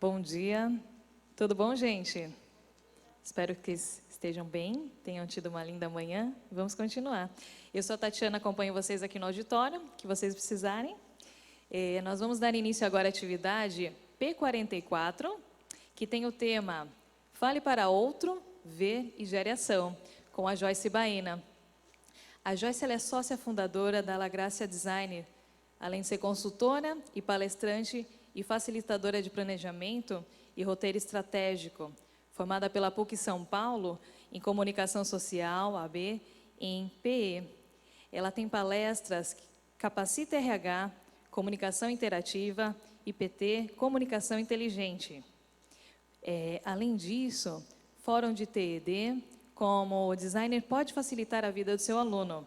Bom dia, tudo bom, gente? Espero que estejam bem, tenham tido uma linda manhã. Vamos continuar. Eu sou a Tatiana, acompanho vocês aqui no auditório, que vocês precisarem. Nós vamos dar início agora à atividade P44, que tem o tema Fale para outro, ver e gere ação, com a Joyce Baena. A Joyce ela é sócia fundadora da La Gracia Design, além de ser consultora e palestrante e facilitadora de planejamento e roteiro estratégico, formada pela PUC São Paulo em Comunicação Social, AB, e em PE. Ela tem palestras Capacita RH, Comunicação Interativa, IPT, Comunicação Inteligente. Além disso, Fórum de TED, como o designer pode facilitar a vida do seu aluno.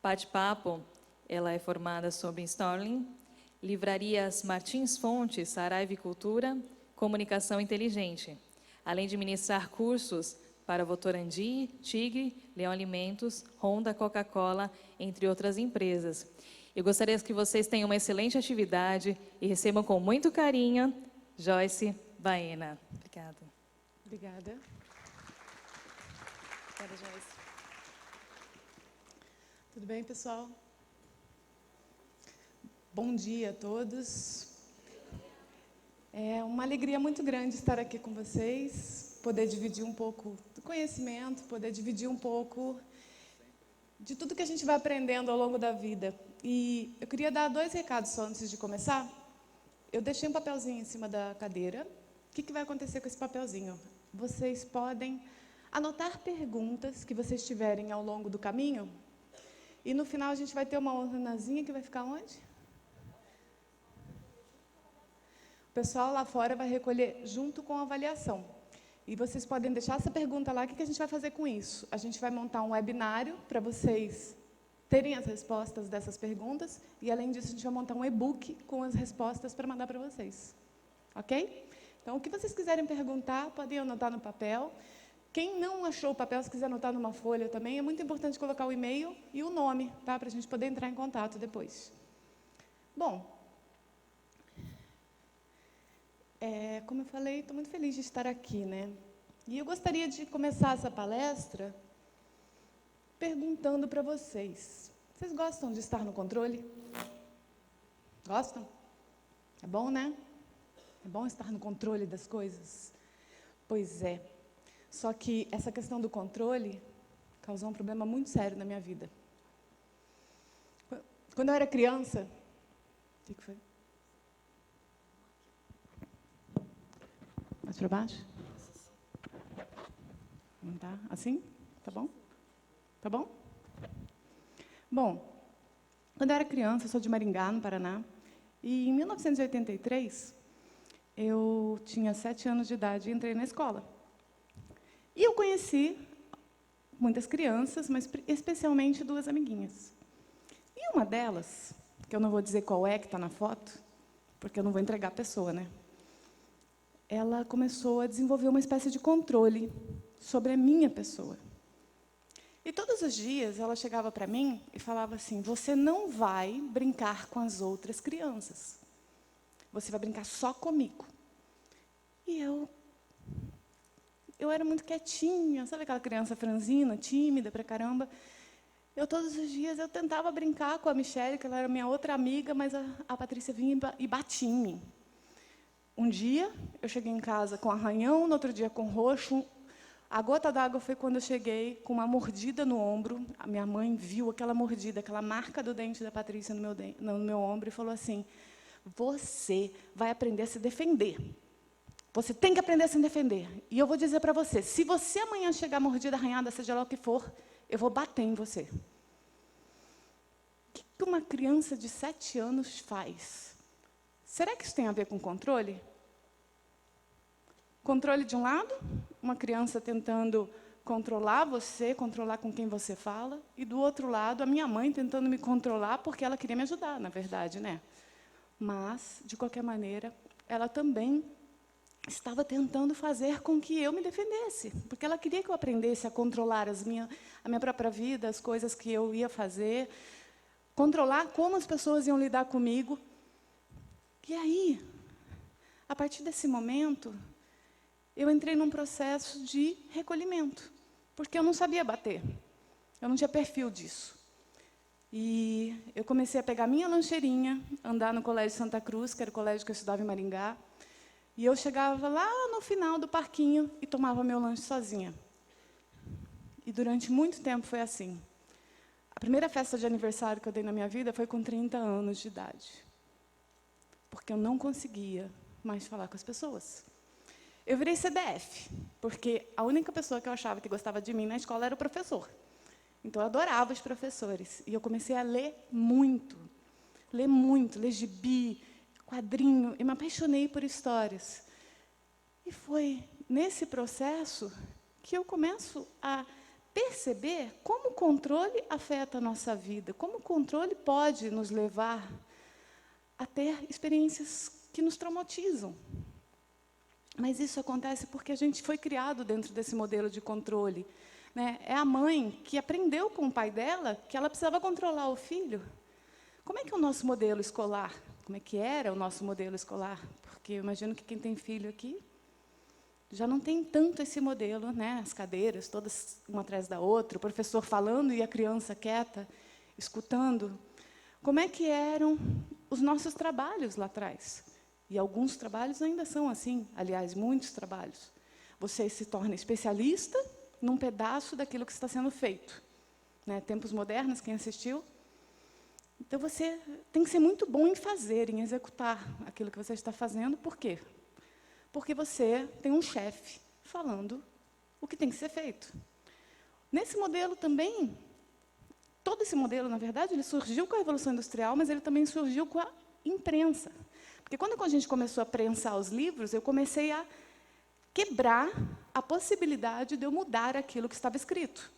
Bate-papo, ela é formada sobre Storytelling, Livrarias Martins Fontes, Saraiva e Cultura, Comunicação Inteligente, além de ministrar cursos para Votorantim, Tigre, Leão Alimentos, Honda, Coca-Cola, entre outras empresas. Eu gostaria que vocês tenham uma excelente atividade e recebam com muito carinho Joyce Baena. Obrigada. Obrigada. Obrigada, Joyce. Tudo bem, pessoal? Bom dia a todos. É uma alegria muito grande estar aqui com vocês, poder dividir um pouco do conhecimento, poder dividir um pouco de tudo que a gente vai aprendendo ao longo da vida. E eu queria dar 2 recados só antes de começar. Eu deixei um papelzinho em cima da cadeira. O que vai acontecer com esse papelzinho? Vocês podem anotar perguntas que vocês tiverem ao longo do caminho. E no final a gente vai ter uma urnazinha que vai ficar onde? O pessoal lá fora vai recolher junto com a avaliação. E vocês podem deixar essa pergunta lá. O que a gente vai fazer com isso? A gente vai montar um webinário para vocês terem as respostas dessas perguntas. E, além disso, a gente vai montar um e-book com as respostas para mandar para vocês. Ok? Então, o que vocês quiserem perguntar, podem anotar no papel. Quem não achou o papel, se quiser anotar numa folha também, é muito importante colocar o e-mail e o nome, tá? Para a gente poder entrar em contato depois. Bom, como eu falei, estou muito feliz de estar aqui, né? E eu gostaria de começar essa palestra perguntando para vocês. Vocês gostam de estar no controle? Gostam? É bom, né? É bom estar no controle das coisas? Pois é. Só que essa questão do controle causou um problema muito sério na minha vida. Quando eu era criança... O que foi? Mais para baixo? Não tá? Assim? Tá bom? Tá bom? Bom, quando eu era criança, eu sou de Maringá, no Paraná, e em 1983, eu tinha 7 anos de idade e entrei na escola. E eu conheci muitas crianças, mas especialmente 2 amiguinhas. E uma delas, que eu não vou dizer qual é que está na foto, porque eu não vou entregar a pessoa, né? Ela começou a desenvolver uma espécie de controle sobre a minha pessoa. E todos os dias ela chegava para mim e falava assim: você não vai brincar com as outras crianças. Você vai brincar só comigo. E eu era muito quietinha, sabe aquela criança franzina, tímida pra caramba? Todos os dias eu tentava brincar com a Michelle, que ela era minha outra amiga, mas a Patrícia vinha e batia em mim. Um dia, eu cheguei em casa com arranhão, no outro dia com roxo. A gota d'água foi quando eu cheguei com uma mordida no ombro. A minha mãe viu aquela mordida, aquela marca do dente da Patrícia no meu ombro e falou assim: você vai aprender a se defender. Você tem que aprender a se defender. E eu vou dizer para você, se você amanhã chegar mordida, arranhada, seja lá o que for, eu vou bater em você. O que uma criança de 7 anos faz? Será que isso tem a ver com controle? Controle de um lado, uma criança tentando controlar você, controlar com quem você fala, e do outro lado, a minha mãe tentando me controlar porque ela queria me ajudar, na verdade, né? Mas, de qualquer maneira, ela também estava tentando fazer com que eu me defendesse, porque ela queria que eu aprendesse a controlar a minha própria vida, as coisas que eu ia fazer, controlar como as pessoas iam lidar comigo. E aí, a partir desse momento, eu entrei num processo de recolhimento, porque eu não sabia bater, eu não tinha perfil disso. E eu comecei a pegar minha lancheirinha, andar no Colégio Santa Cruz, que era o colégio que eu estudava em Maringá, e eu chegava lá no final do parquinho e tomava meu lanche sozinha. E durante muito tempo foi assim. A primeira festa de aniversário que eu dei na minha vida foi com 30 anos de idade, porque eu não conseguia mais falar com as pessoas. Eu virei CDF, porque a única pessoa que eu achava que gostava de mim na escola era o professor. Então, eu adorava os professores. E eu comecei a ler muito, ler gibi, quadrinho, e me apaixonei por histórias. E foi nesse processo que eu começo a perceber como o controle afeta a nossa vida, como o controle pode nos levar a ter experiências que nos traumatizam. Mas isso acontece porque a gente foi criado dentro desse modelo de controle, né? É a mãe que aprendeu com o pai dela que ela precisava controlar o filho. Como é que é o nosso modelo escolar? Como é que era o nosso modelo escolar? Porque eu imagino que quem tem filho aqui já não tem tanto esse modelo, né? As cadeiras, todas uma atrás da outra, o professor falando e a criança quieta, escutando. Como é que eram os nossos trabalhos lá atrás? E alguns trabalhos ainda são assim, aliás, muitos trabalhos. Você se torna especialista num pedaço daquilo que está sendo feito. Né? Tempos modernos, quem assistiu? Então, você tem que ser muito bom em fazer, em executar aquilo que você está fazendo. Por quê? Porque você tem um chefe falando o que tem que ser feito. Nesse modelo também, todo esse modelo, na verdade, ele surgiu com a Revolução Industrial, mas ele também surgiu com a imprensa. Porque quando a gente começou a prensar os livros, eu comecei a quebrar a possibilidade de eu mudar aquilo que estava escrito.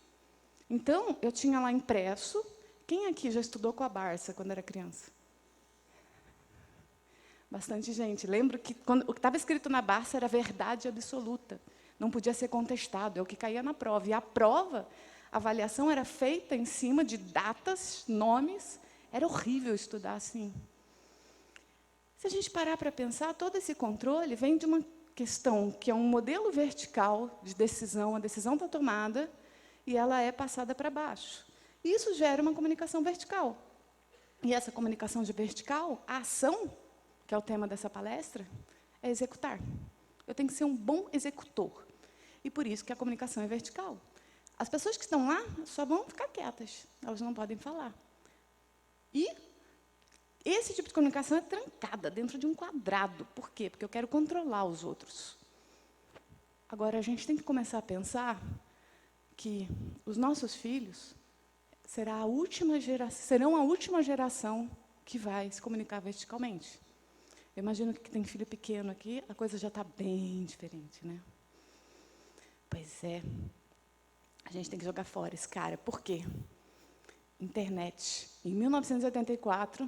Então, eu tinha lá impresso. Quem aqui já estudou com a Barça quando era criança? Bastante gente. Lembro que o que estava escrito na Barça era verdade absoluta. Não podia ser contestado, é o que caía na prova. E a prova, a avaliação era feita em cima de datas, nomes. Era horrível estudar assim. Se a gente parar para pensar, todo esse controle vem de uma questão que é um modelo vertical de decisão, a decisão está tomada e ela é passada para baixo. Isso gera uma comunicação vertical. E essa comunicação de vertical, a ação, que é o tema dessa palestra, é executar. Eu tenho que ser um bom executor. E por isso que a comunicação é vertical. As pessoas que estão lá só vão ficar quietas, elas não podem falar. E esse tipo de comunicação é trancada dentro de um quadrado. Por quê? Porque eu quero controlar os outros. Agora, a gente tem que começar a pensar que os nossos filhos serão a última geração que vai se comunicar verticalmente. Eu imagino que tem filho pequeno aqui, a coisa já está bem diferente, né? Pois é. A gente tem que jogar fora esse cara. Por quê? Internet. Em 1984,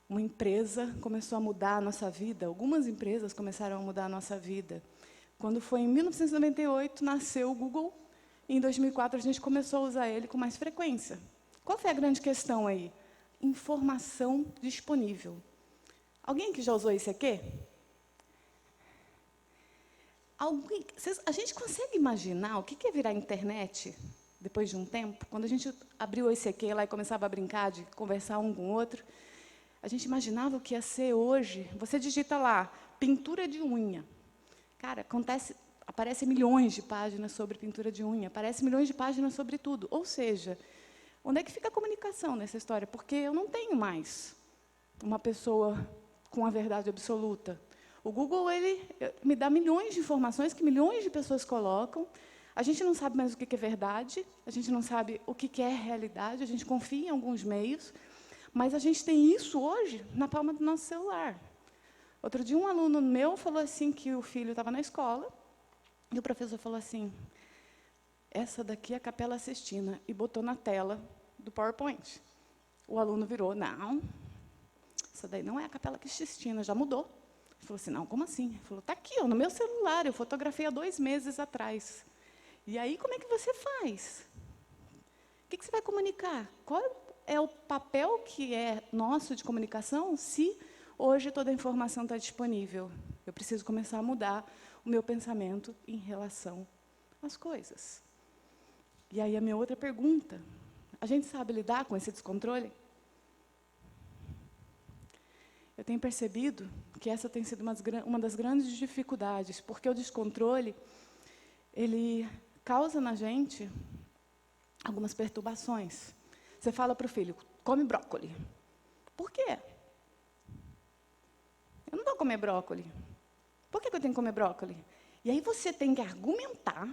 uma empresa começou a mudar a nossa vida. Algumas empresas começaram a mudar a nossa vida. Quando foi em 1998, nasceu o Google. E em 2004, a gente começou a usar ele com mais frequência. Qual foi a grande questão aí? Informação disponível. Alguém que já usou isso aqui? A gente consegue imaginar o que é virar internet depois de um tempo? Quando a gente abriu o ICQ lá e começava a brincar, de conversar um com o outro, a gente imaginava o que ia ser hoje. Você digita lá, pintura de unha. Cara, aparece milhões de páginas sobre pintura de unha, aparece milhões de páginas sobre tudo. Ou seja, onde é que fica a comunicação nessa história? Porque eu não tenho mais uma pessoa com a verdade absoluta. O Google, ele me dá milhões de informações que milhões de pessoas colocam. A gente não sabe mais o que é verdade, a gente não sabe o que é realidade, a gente confia em alguns meios, mas a gente tem isso hoje na palma do nosso celular. Outro dia, um aluno meu falou assim que o filho estava na escola e o professor falou assim, essa daqui é a Capela Sistina, e botou na tela do PowerPoint. O aluno virou, não, essa daí não é a Capela Sistina, já mudou. Ele falou assim, não, como assim? Ele falou, está aqui, ó, no meu celular, eu fotografei há 2 meses atrás. E aí, como é que você faz? O que você vai comunicar? Qual é o papel que é nosso de comunicação se Hoje, toda a informação está disponível. Eu preciso começar a mudar o meu pensamento em relação às coisas. E aí, a minha outra pergunta, a gente sabe lidar com esse descontrole? Eu tenho percebido que essa tem sido uma das grandes dificuldades, porque o descontrole, ele causa na gente algumas perturbações. Você fala para o filho, come brócoli. Por quê? Eu não vou comer brócoli. Por que eu tenho que comer brócoli? E aí você tem que argumentar,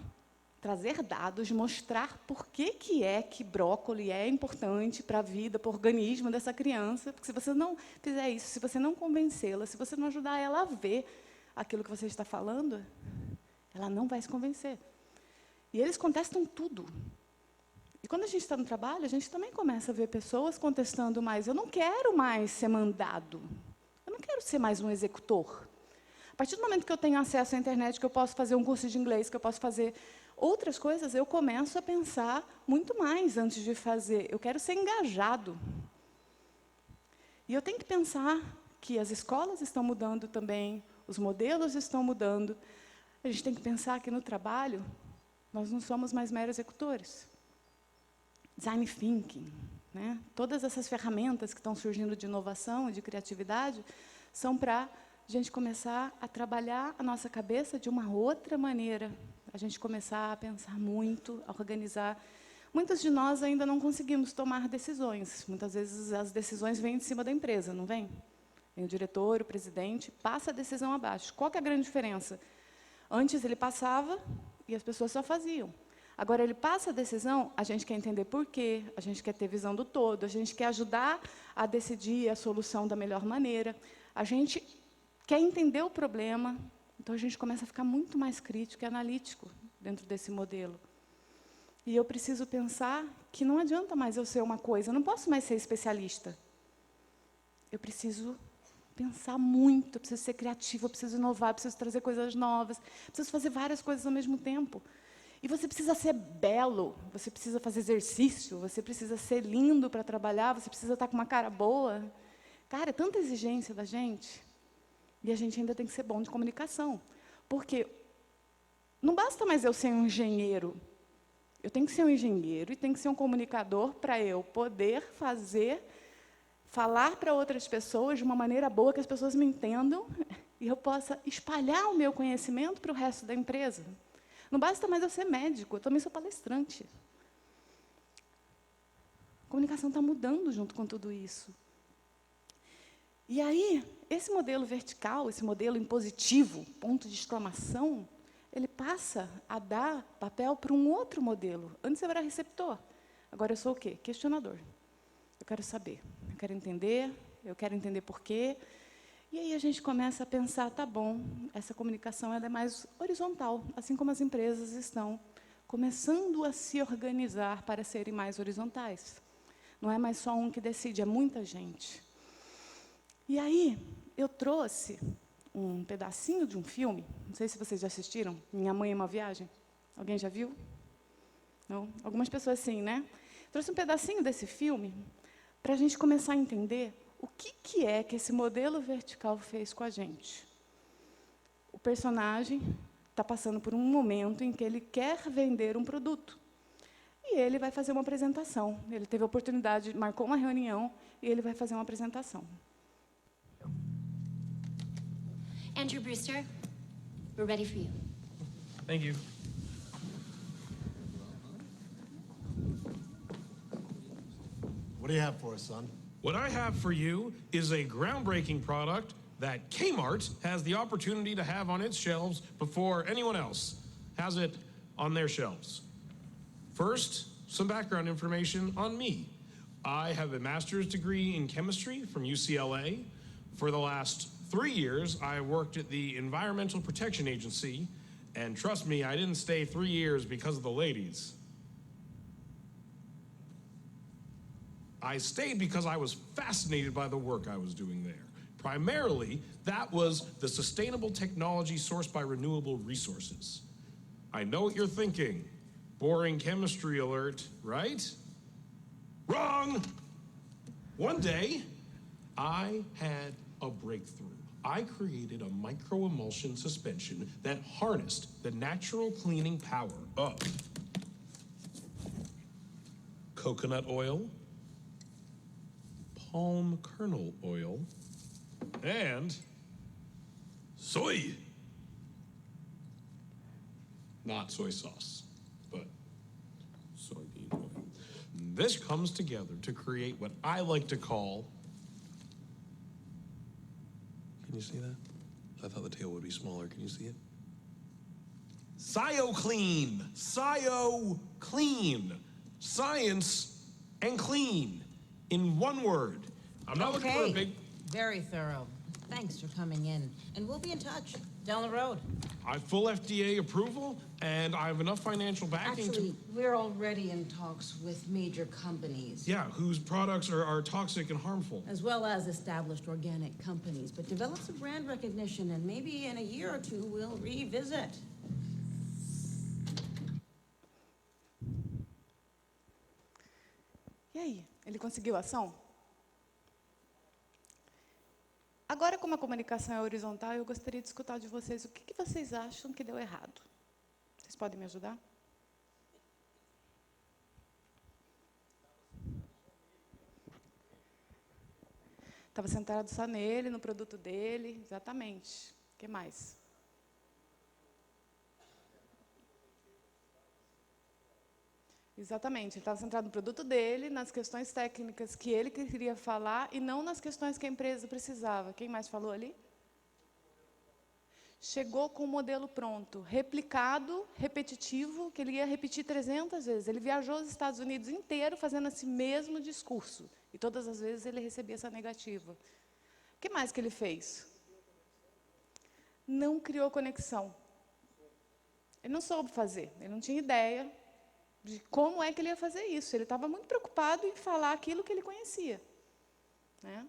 trazer dados, mostrar por que é que brócoli é importante para a vida, para o organismo dessa criança. Porque se você não fizer isso, se você não convencê-la, se você não ajudar ela a ver aquilo que você está falando, ela não vai se convencer. E eles contestam tudo. E quando a gente está no trabalho, a gente também começa a ver pessoas contestando mais. Eu não quero mais ser mandado. Eu não quero ser mais um executor. A partir do momento que eu tenho acesso à internet, que eu posso fazer um curso de inglês, que eu posso fazer outras coisas, eu começo a pensar muito mais antes de fazer. Eu quero ser engajado. E eu tenho que pensar que as escolas estão mudando também, os modelos estão mudando. A gente tem que pensar que no trabalho, nós não somos mais meros executores. Design thinking, né? Todas essas ferramentas que estão surgindo de inovação e de criatividade são para a gente começar a trabalhar a nossa cabeça de uma outra maneira. A gente começar a pensar muito, a organizar. Muitos de nós ainda não conseguimos tomar decisões. Muitas vezes as decisões vêm de cima da empresa, não vem? Vem o diretor, o presidente, passa a decisão abaixo. Qual que é a grande diferença? Antes ele passava e as pessoas só faziam. Agora ele passa a decisão, a gente quer entender por quê, a gente quer ter visão do todo, a gente quer ajudar a decidir a solução da melhor maneira, a gente quer entender o problema, então a gente começa a ficar muito mais crítico e analítico dentro desse modelo. E eu preciso pensar que não adianta mais eu ser uma coisa, eu não posso mais ser especialista. Eu preciso pensar muito, eu preciso ser criativa, eu preciso inovar, eu preciso trazer coisas novas, eu preciso fazer várias coisas ao mesmo tempo. E você precisa ser belo, você precisa fazer exercício, você precisa ser lindo para trabalhar, você precisa estar com uma cara boa. Cara, é tanta exigência da gente. E a gente ainda tem que ser bom de comunicação. Porque não basta mais eu ser um engenheiro. Eu tenho que ser um engenheiro e tenho que ser um comunicador para eu poder falar para outras pessoas de uma maneira boa, que as pessoas me entendam, e eu possa espalhar o meu conhecimento para o resto da empresa. Não basta mais eu ser médico, eu também sou palestrante. A comunicação está mudando junto com tudo isso. E aí, esse modelo vertical, esse modelo impositivo, ponto de exclamação, ele passa a dar papel para um outro modelo. Antes eu era receptor, agora eu sou o quê? Questionador. Eu quero saber, eu quero entender por quê. E aí a gente começa a pensar, tá bom, essa comunicação ela é mais horizontal, assim como as empresas estão começando a se organizar para serem mais horizontais. Não é mais só um que decide, é muita gente. E aí eu trouxe um pedacinho de um filme, não sei se vocês já assistiram, Minha Mãe é uma Viagem. Alguém já viu? Não? Algumas pessoas sim, né? Trouxe um pedacinho desse filme para a gente começar a entender o que é que esse modelo vertical fez com a gente. O personagem está passando por um momento em que ele quer vender um produto. E ele vai fazer uma apresentação. Ele teve a oportunidade, marcou uma reunião, e ele vai fazer uma apresentação. Andrew Brewster, we're ready for you. Thank you. What do you have for us, son? What I have for you is a groundbreaking product that Kmart has the opportunity to have on its shelves before anyone else has it on their shelves. First, some background information on me. I have a master's degree in chemistry from UCLA. For the last 3 years, I worked at the Environmental Protection Agency, and trust me, I didn't stay 3 years because of the ladies. I stayed because I was fascinated by the work I was doing there. Primarily, that was the sustainable technology sourced by renewable resources. I know what you're thinking. Boring chemistry alert, right? Wrong! One day, I had a breakthrough. I created a microemulsion suspension that harnessed the natural cleaning power of coconut oil, palm kernel oil, and soy. Not soy sauce, but soybean oil. This comes together to create what I like to call. Can you see that? I thought the tail would be smaller. Can you see it? ScioClean. ScioClean. Science and clean in one word. I'm not looking for a big. Very thorough. Thanks for coming in. And we'll be in touch down the road. I have full FDA approval, and I have enough financial backing Actually, we're already in talks with major companies. Yeah, whose products are toxic and harmful. As well as established organic companies. But develop some brand recognition, and maybe in a year or two, we'll revisit. E aí, ele conseguiu ação? Agora, como a comunicação é horizontal, eu gostaria de escutar de vocês o que vocês acham que deu errado. Vocês podem me ajudar? Estava centrado só nele, no produto dele, exatamente. O que mais? Exatamente, ele estava centrado no produto dele, nas questões técnicas que ele queria falar e não nas questões que a empresa precisava. Quem mais falou ali? Chegou com o modelo pronto, replicado, repetitivo, que ele ia repetir 300 vezes. Ele viajou os Estados Unidos inteiro fazendo esse mesmo discurso. E todas as vezes ele recebia essa negativa. O que mais que ele fez? Não criou conexão. Ele não soube fazer, ele não tinha ideia de como é que ele ia fazer isso. Ele estava muito preocupado em falar aquilo que ele conhecia, né?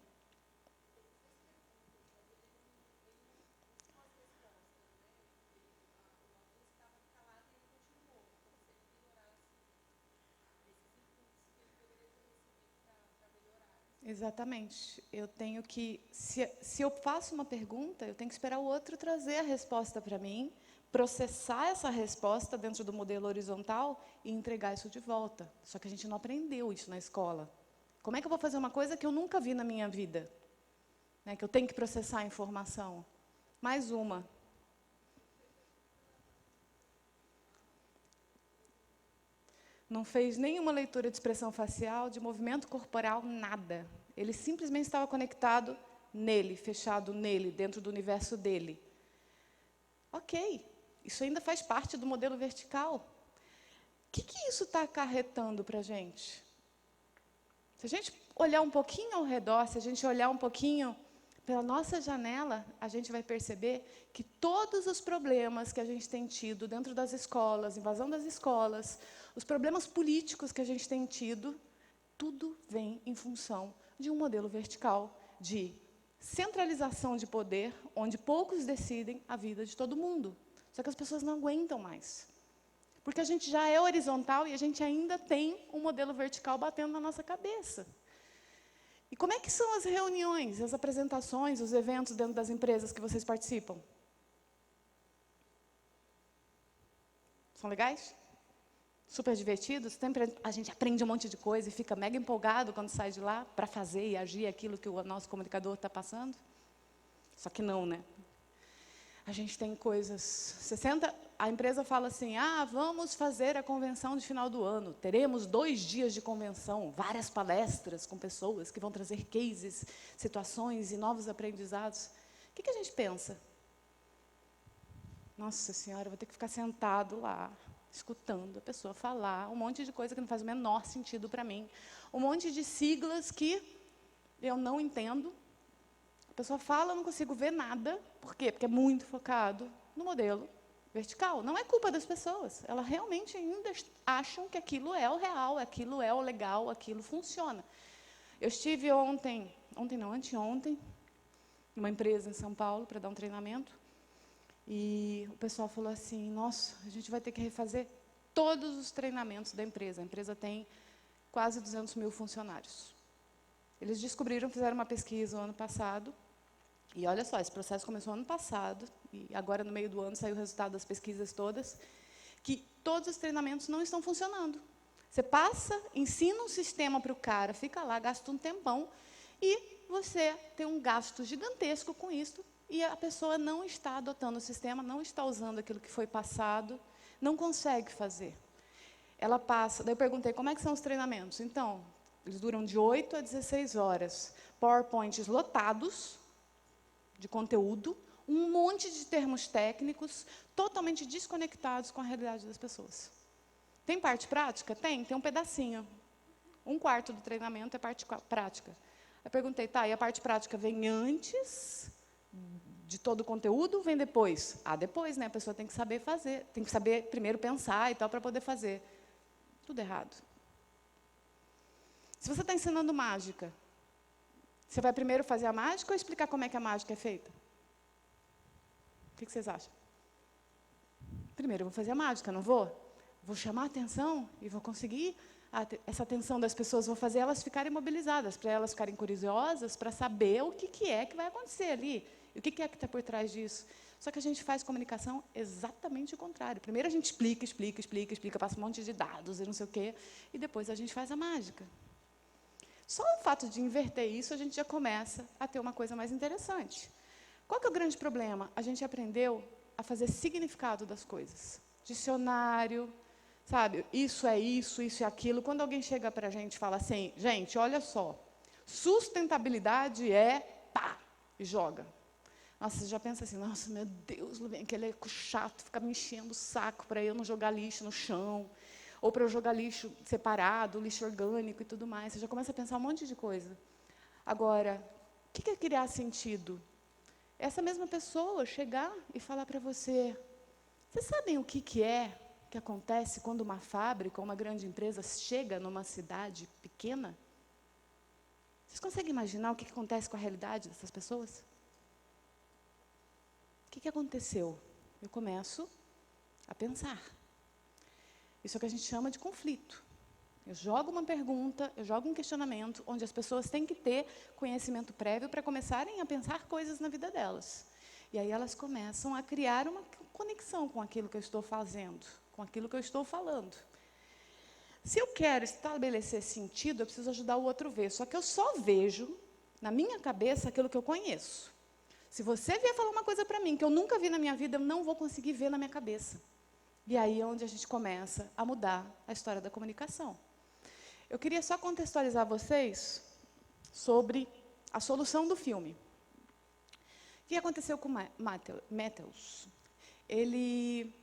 Exatamente. Eu tenho que, se eu faço uma pergunta, eu tenho que esperar o outro trazer a resposta para mim, processar essa resposta dentro do modelo horizontal e entregar isso de volta. Só que a gente não aprendeu isso na escola. Como é que eu vou fazer uma coisa que eu nunca vi na minha vida? Né, que eu tenho que processar a informação. Mais uma. Não fez nenhuma leitura de expressão facial, de movimento corporal, nada. Ele simplesmente estava conectado nele, fechado nele, dentro do universo dele. Ok, isso ainda faz parte do modelo vertical. O que isso está acarretando para a gente? Se a gente olhar um pouquinho ao redor, se a gente olhar um pouquinho pela nossa janela, a gente vai perceber que todos os problemas que a gente tem tido dentro das escolas, invasão das escolas, os problemas políticos que a gente tem tido, tudo vem em função de um modelo vertical de centralização de poder, onde poucos decidem a vida de todo mundo. Só que as pessoas não aguentam mais. Porque a gente já é horizontal e a gente ainda tem um modelo vertical batendo na nossa cabeça. E como é que são as reuniões, as apresentações, os eventos dentro das empresas que vocês participam? São legais? Super divertidos? Sempre a gente aprende um monte de coisa e fica mega empolgado quando sai de lá para fazer e agir aquilo que o nosso comunicador está passando? Só que não, né? A gente tem coisas... a empresa fala assim, vamos fazer a convenção de final do ano. Teremos 2 dias de convenção, várias palestras com pessoas que vão trazer cases, situações e novos aprendizados. O que a gente pensa? Nossa Senhora, eu vou ter que ficar sentado lá, escutando a pessoa falar um monte de coisa que não faz o menor sentido para mim. Um monte de siglas que eu não entendo. A pessoa fala, eu não consigo ver nada. Por quê? Porque é muito focado no modelo vertical. Não é culpa das pessoas. Elas realmente ainda acham que aquilo é o real, aquilo é o legal, aquilo funciona. Eu estive anteontem, numa empresa em São Paulo para dar um treinamento. E o pessoal falou assim, nossa, a gente vai ter que refazer todos os treinamentos da empresa. A empresa tem quase 200 mil funcionários. Eles descobriram, fizeram uma pesquisa no ano passado, E olha só, esse processo começou ano passado, e agora no meio do ano saiu o resultado das pesquisas todas, que todos os treinamentos não estão funcionando. Você passa, ensina um sistema para o cara, fica lá, gasta um tempão, e você tem um gasto gigantesco com isso, e a pessoa não está adotando o sistema, não está usando aquilo que foi passado, não consegue fazer. Ela passa, daí eu perguntei, como é que são os treinamentos? Então, eles duram de 8 a 16 horas, PowerPoints lotados de conteúdo, um monte de termos técnicos, totalmente desconectados com a realidade das pessoas. Tem parte prática? Tem um pedacinho. 1/4 do treinamento é parte prática. Eu perguntei, tá, e a parte prática vem antes de todo o conteúdo ou vem depois? Ah, depois, né? A pessoa tem que saber fazer, tem que saber primeiro pensar e tal para poder fazer. Tudo errado. Se você está ensinando mágica, você vai primeiro fazer a mágica ou explicar como é que a mágica é feita? O que vocês acham? Primeiro eu vou fazer a mágica, não vou? Vou chamar a atenção e vou conseguir essa atenção das pessoas, vou fazer elas ficarem mobilizadas, para elas ficarem curiosas, para saber o que é que vai acontecer ali, e o que é que está por trás disso. Só que a gente faz comunicação exatamente o contrário. Primeiro a gente explica, passa um monte de dados e não sei o quê, e depois a gente faz a mágica. Só o fato de inverter isso, a gente já começa a ter uma coisa mais interessante. Qual que é o grande problema? A gente aprendeu a fazer significado das coisas. Dicionário, sabe? Isso é aquilo. Quando alguém chega para a gente e fala assim, gente, olha só, sustentabilidade é pá, e joga. Nossa, você já pensa assim, nossa, meu Deus, vem aquele chato, fica me enchendo o saco para eu não jogar lixo no chão, ou para eu jogar lixo separado, lixo orgânico e tudo mais. Você já começa a pensar um monte de coisa. Agora, o que é criar sentido? Essa mesma pessoa chegar e falar para você, vocês sabem o que é que acontece quando uma fábrica ou uma grande empresa chega numa cidade pequena? Vocês conseguem imaginar o que acontece com a realidade dessas pessoas? O que aconteceu? Eu começo a pensar. Isso é o que a gente chama de conflito. Eu jogo uma pergunta, eu jogo um questionamento, onde as pessoas têm que ter conhecimento prévio para começarem a pensar coisas na vida delas. E aí elas começam a criar uma conexão com aquilo que eu estou fazendo, com aquilo que eu estou falando. Se eu quero estabelecer sentido, eu preciso ajudar o outro a ver. Só que eu só vejo, na minha cabeça, aquilo que eu conheço. Se você vier falar uma coisa para mim que eu nunca vi na minha vida, eu não vou conseguir ver na minha cabeça. E aí é onde a gente começa a mudar a história da comunicação. Eu queria só contextualizar vocês sobre a solução do filme. O que aconteceu com Matthews? Ele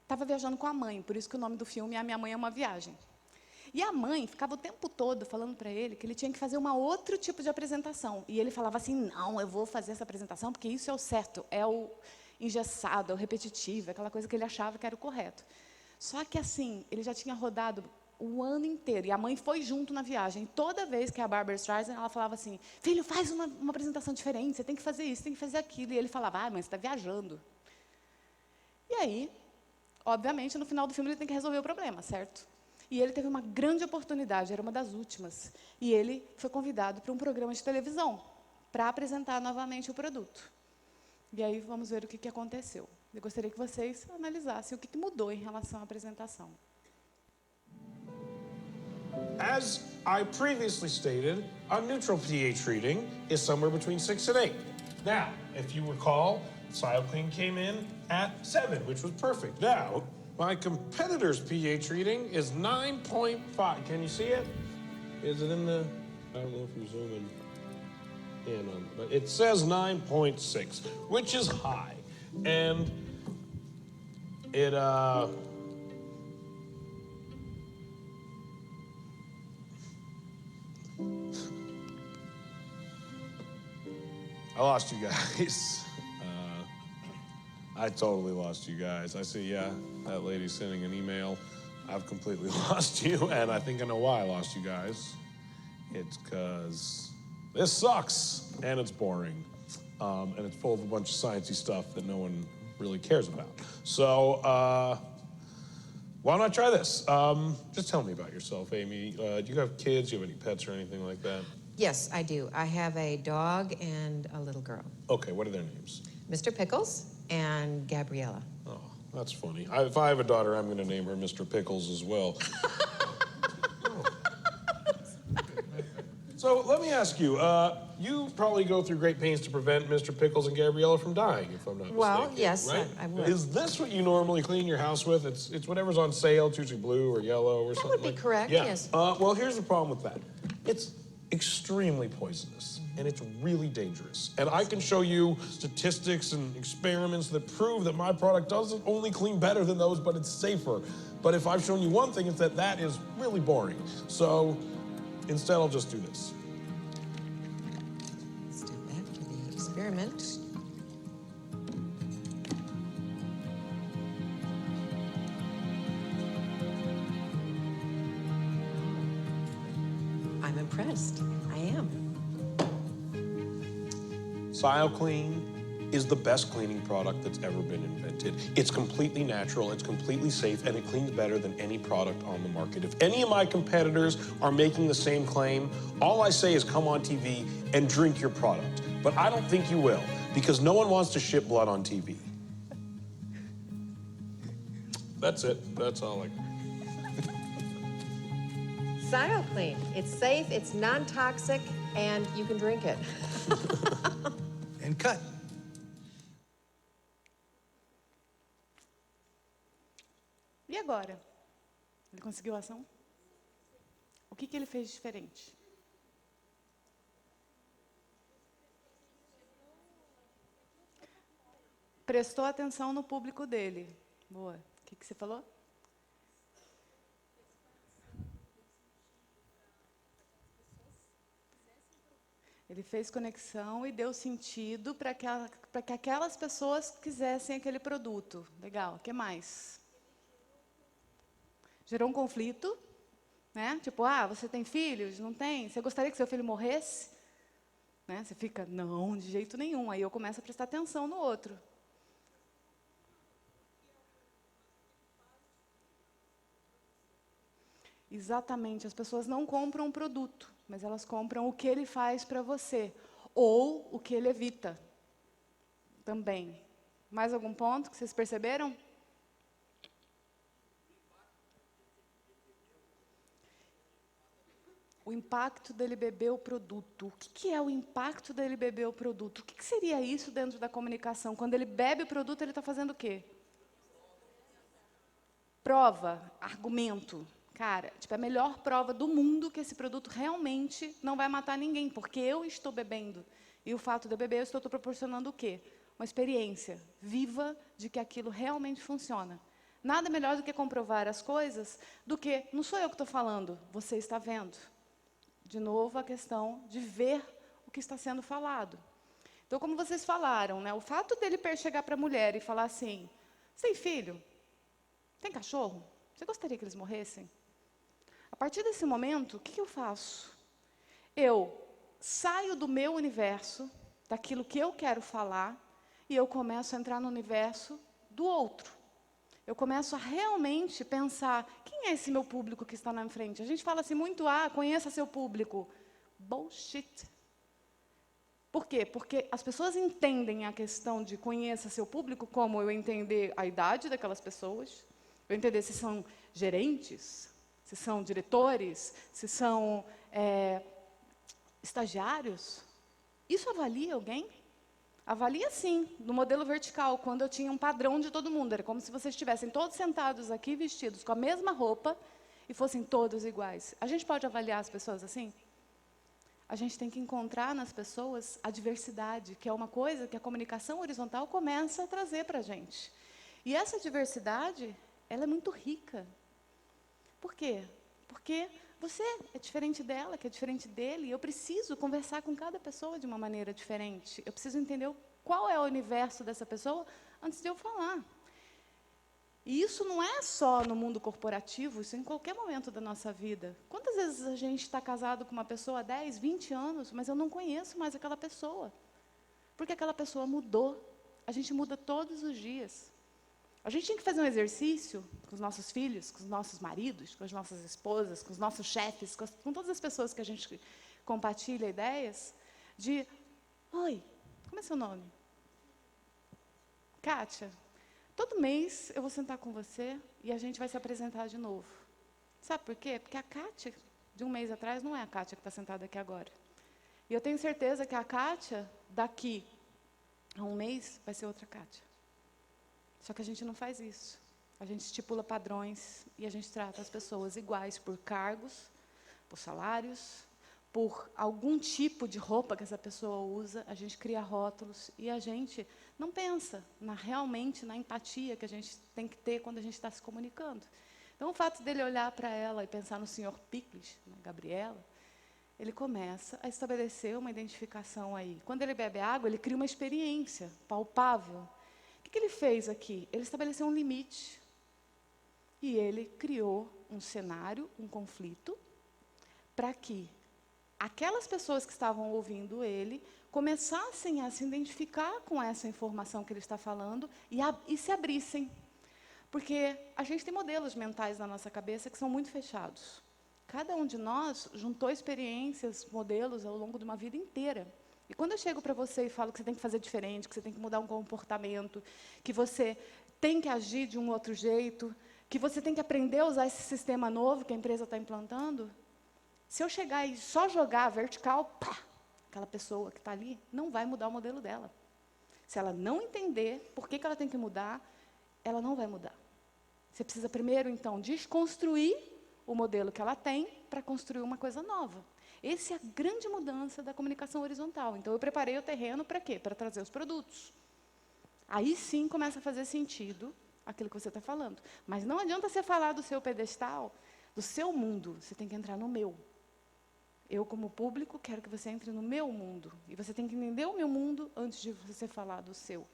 estava viajando com a mãe, por isso que o nome do filme é A Minha Mãe é uma Viagem. E a mãe ficava o tempo todo falando para ele que ele tinha que fazer um outro tipo de apresentação. E ele falava assim, não, eu vou fazer essa apresentação porque isso é o certo, é o engessado, é o repetitivo, aquela coisa que ele achava que era o correto. Só que assim, ele já tinha rodado o ano inteiro, e a mãe foi junto na viagem. Toda vez que a Barbra Streisand, ela falava assim, filho, faz uma apresentação diferente, você tem que fazer isso, tem que fazer aquilo. E ele falava, mãe, você está viajando. E aí, obviamente, no final do filme ele tem que resolver o problema, certo? E ele teve uma grande oportunidade, era uma das últimas. E ele foi convidado para um programa de televisão, para apresentar novamente o produto. E aí vamos ver o que aconteceu. Eu gostaria que vocês analisassem o que mudou em relação à apresentação. As I previously stated, a neutral pH reading is somewhere between 6 and 8. Now, if you recall, SileClean came in at 7, which was perfect. Now, my competitor's pH reading is 9.5. Can you see it? Is it in the... I don't know if you're zooming in on, but it says 9.6, which is high. And it, I lost you guys. I totally lost you guys. I see, yeah, that lady's sending an email. I've completely lost you, and I think I know why I lost you guys. It's because this sucks, and it's boring, and it's full of a bunch of sciencey stuff that no one really cares about. So, why don't I try this? Just tell me about yourself, Amy. Do you have kids? Do you have any pets or anything like that? Yes, I do. I have a dog and a little girl. Okay, what are their names? Mr. Pickles and Gabriella. Oh, that's funny. If I have a daughter, I'm going to name her Mr. Pickles as well. So let me ask you, you probably go through great pains to prevent Mr. Pickles and Gabriella from dying, if I'm not Well, mistaken. yes, right? I would. Is this what you normally clean your house with? It's whatever's on sale. It's usually blue or yellow or something would be like correct, yeah. yes. Well, here's the problem with that. It's extremely poisonous, and it's really dangerous. And I can show you statistics and experiments that prove that my product doesn't only clean better than those, but it's safer. But if I've shown you one thing, it's that that is really boring. So instead, I'll just do this. Let's do that for the experiment. I'm impressed. I am. SioClean is the best cleaning product that's ever been invented. It's completely natural, it's completely safe, and it cleans better than any product on the market. If any of my competitors are making the same claim, all I say is come on TV and drink your product. But I don't think you will, because no one wants to shit blood on TV. That's it. That's all I got. SioClean. It's safe, it's non-toxic, and you can drink it. And cut. E agora? Ele conseguiu a ação? O que ele fez diferente? Prestou atenção no público dele. Boa. O que você falou? Ele fez conexão e deu sentido para que aquelas pessoas quisessem aquele produto. Legal. O que mais? Gerou um conflito, né? Tipo, você tem filhos? Não tem? Você gostaria que seu filho morresse? Né? Você fica, não, de jeito nenhum. Aí eu começo a prestar atenção no outro. Exatamente, as pessoas não compram um produto, mas elas compram o que ele faz para você, ou o que ele evita, também. Mais algum ponto que vocês perceberam? O impacto dele beber o produto. O que é o impacto dele beber o produto? O que seria isso dentro da comunicação? Quando ele bebe o produto, ele está fazendo o quê? Prova, argumento. Cara, é a melhor prova do mundo que esse produto realmente não vai matar ninguém, porque eu estou bebendo. E o fato de eu beber, eu estou proporcionando o quê? Uma experiência viva de que aquilo realmente funciona. Nada melhor do que comprovar as coisas do que, não sou eu que estou falando, você está vendo. De novo, a questão de ver o que está sendo falado. Então, como vocês falaram, né, o fato dele chegar para a mulher e falar assim, você tem filho? Tem cachorro? Você gostaria que eles morressem? A partir desse momento, o que eu faço? Eu saio do meu universo, daquilo que eu quero falar, e eu começo a entrar no universo do outro. Eu começo a realmente pensar, quem é esse meu público que está na frente? A gente fala assim muito, conheça seu público. Bullshit. Por quê? Porque as pessoas entendem a questão de conheça seu público como eu entender a idade daquelas pessoas, eu entender se são gerentes, se são diretores, se são estagiários. Isso avalia alguém? Avalia sim, no modelo vertical, quando eu tinha um padrão de todo mundo. Era como se vocês estivessem todos sentados aqui, vestidos com a mesma roupa, e fossem todos iguais. A gente pode avaliar as pessoas assim? A gente tem que encontrar nas pessoas a diversidade, que é uma coisa que a comunicação horizontal começa a trazer para a gente. E essa diversidade, ela é muito rica. Por quê? Porque você é diferente dela, que é diferente dele, e eu preciso conversar com cada pessoa de uma maneira diferente. Eu preciso entender qual é o universo dessa pessoa antes de eu falar. E isso não é só no mundo corporativo, isso é em qualquer momento da nossa vida. Quantas vezes a gente está casado com uma pessoa há 10, 20 anos, mas eu não conheço mais aquela pessoa? Porque aquela pessoa mudou. A gente muda todos os dias. A gente tinha que fazer um exercício com os nossos filhos, com os nossos maridos, com as nossas esposas, com os nossos chefes, com todas as pessoas que a gente compartilha ideias, de, oi, como é seu nome? Kátia, todo mês eu vou sentar com você e a gente vai se apresentar de novo. Sabe por quê? Porque a Kátia, de um mês atrás, não é a Kátia que está sentada aqui agora. E eu tenho certeza que a Kátia, daqui a um mês, vai ser outra Kátia. Só que a gente não faz isso. A gente estipula padrões e a gente trata as pessoas iguais por cargos, por salários, por algum tipo de roupa que essa pessoa usa. A gente cria rótulos e a gente não pensa realmente na empatia que a gente tem que ter quando a gente está se comunicando. Então, o fato dele olhar para ela e pensar no Sr. Pickles, na Gabriela, ele começa a estabelecer uma identificação aí. Quando ele bebe água, ele cria uma experiência palpável. O que ele fez aqui? Ele estabeleceu um limite. E ele criou um cenário, um conflito, para que aquelas pessoas que estavam ouvindo ele começassem a se identificar com essa informação que ele está falando e se abrissem. Porque a gente tem modelos mentais na nossa cabeça que são muito fechados. Cada um de nós juntou experiências, modelos ao longo de uma vida inteira. E quando eu chego para você e falo que você tem que fazer diferente, que você tem que mudar um comportamento, que você tem que agir de um outro jeito, que você tem que aprender a usar esse sistema novo que a empresa está implantando, se eu chegar e só jogar vertical, pá, aquela pessoa que está ali não vai mudar o modelo dela. Se ela não entender por que ela tem que mudar, ela não vai mudar. Você precisa primeiro, então, desconstruir o modelo que ela tem para construir uma coisa nova. Essa é a grande mudança da comunicação horizontal. Então, eu preparei o terreno para quê? Para trazer os produtos. Aí sim começa a fazer sentido aquilo que você está falando. Mas não adianta você falar do seu pedestal, do seu mundo. Você tem que entrar no meu. Eu, como público, quero que você entre no meu mundo. E você tem que entender o meu mundo antes de você falar do seu.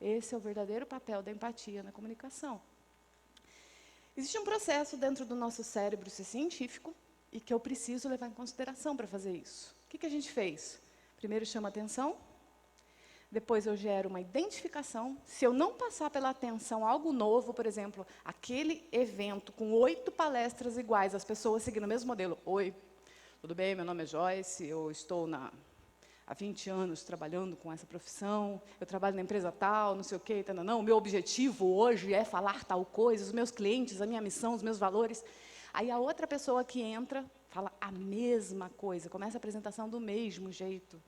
Esse é o verdadeiro papel da empatia na comunicação. Existe um processo dentro do nosso cérebro, isso é científico, e que eu preciso levar em consideração para fazer isso. O que a gente fez? Primeiro chama atenção, depois eu gero uma identificação. Se eu não passar pela atenção algo novo, por exemplo, aquele evento com 8 palestras iguais, as pessoas seguindo o mesmo modelo. Oi, tudo bem? Meu nome é Joyce, eu estou há 20 anos trabalhando com essa profissão, eu trabalho na empresa tal, não sei o quê, não, o meu objetivo hoje é falar tal coisa, os meus clientes, a minha missão, os meus valores. Aí a outra pessoa que entra, fala a mesma coisa, começa a apresentação do mesmo jeito.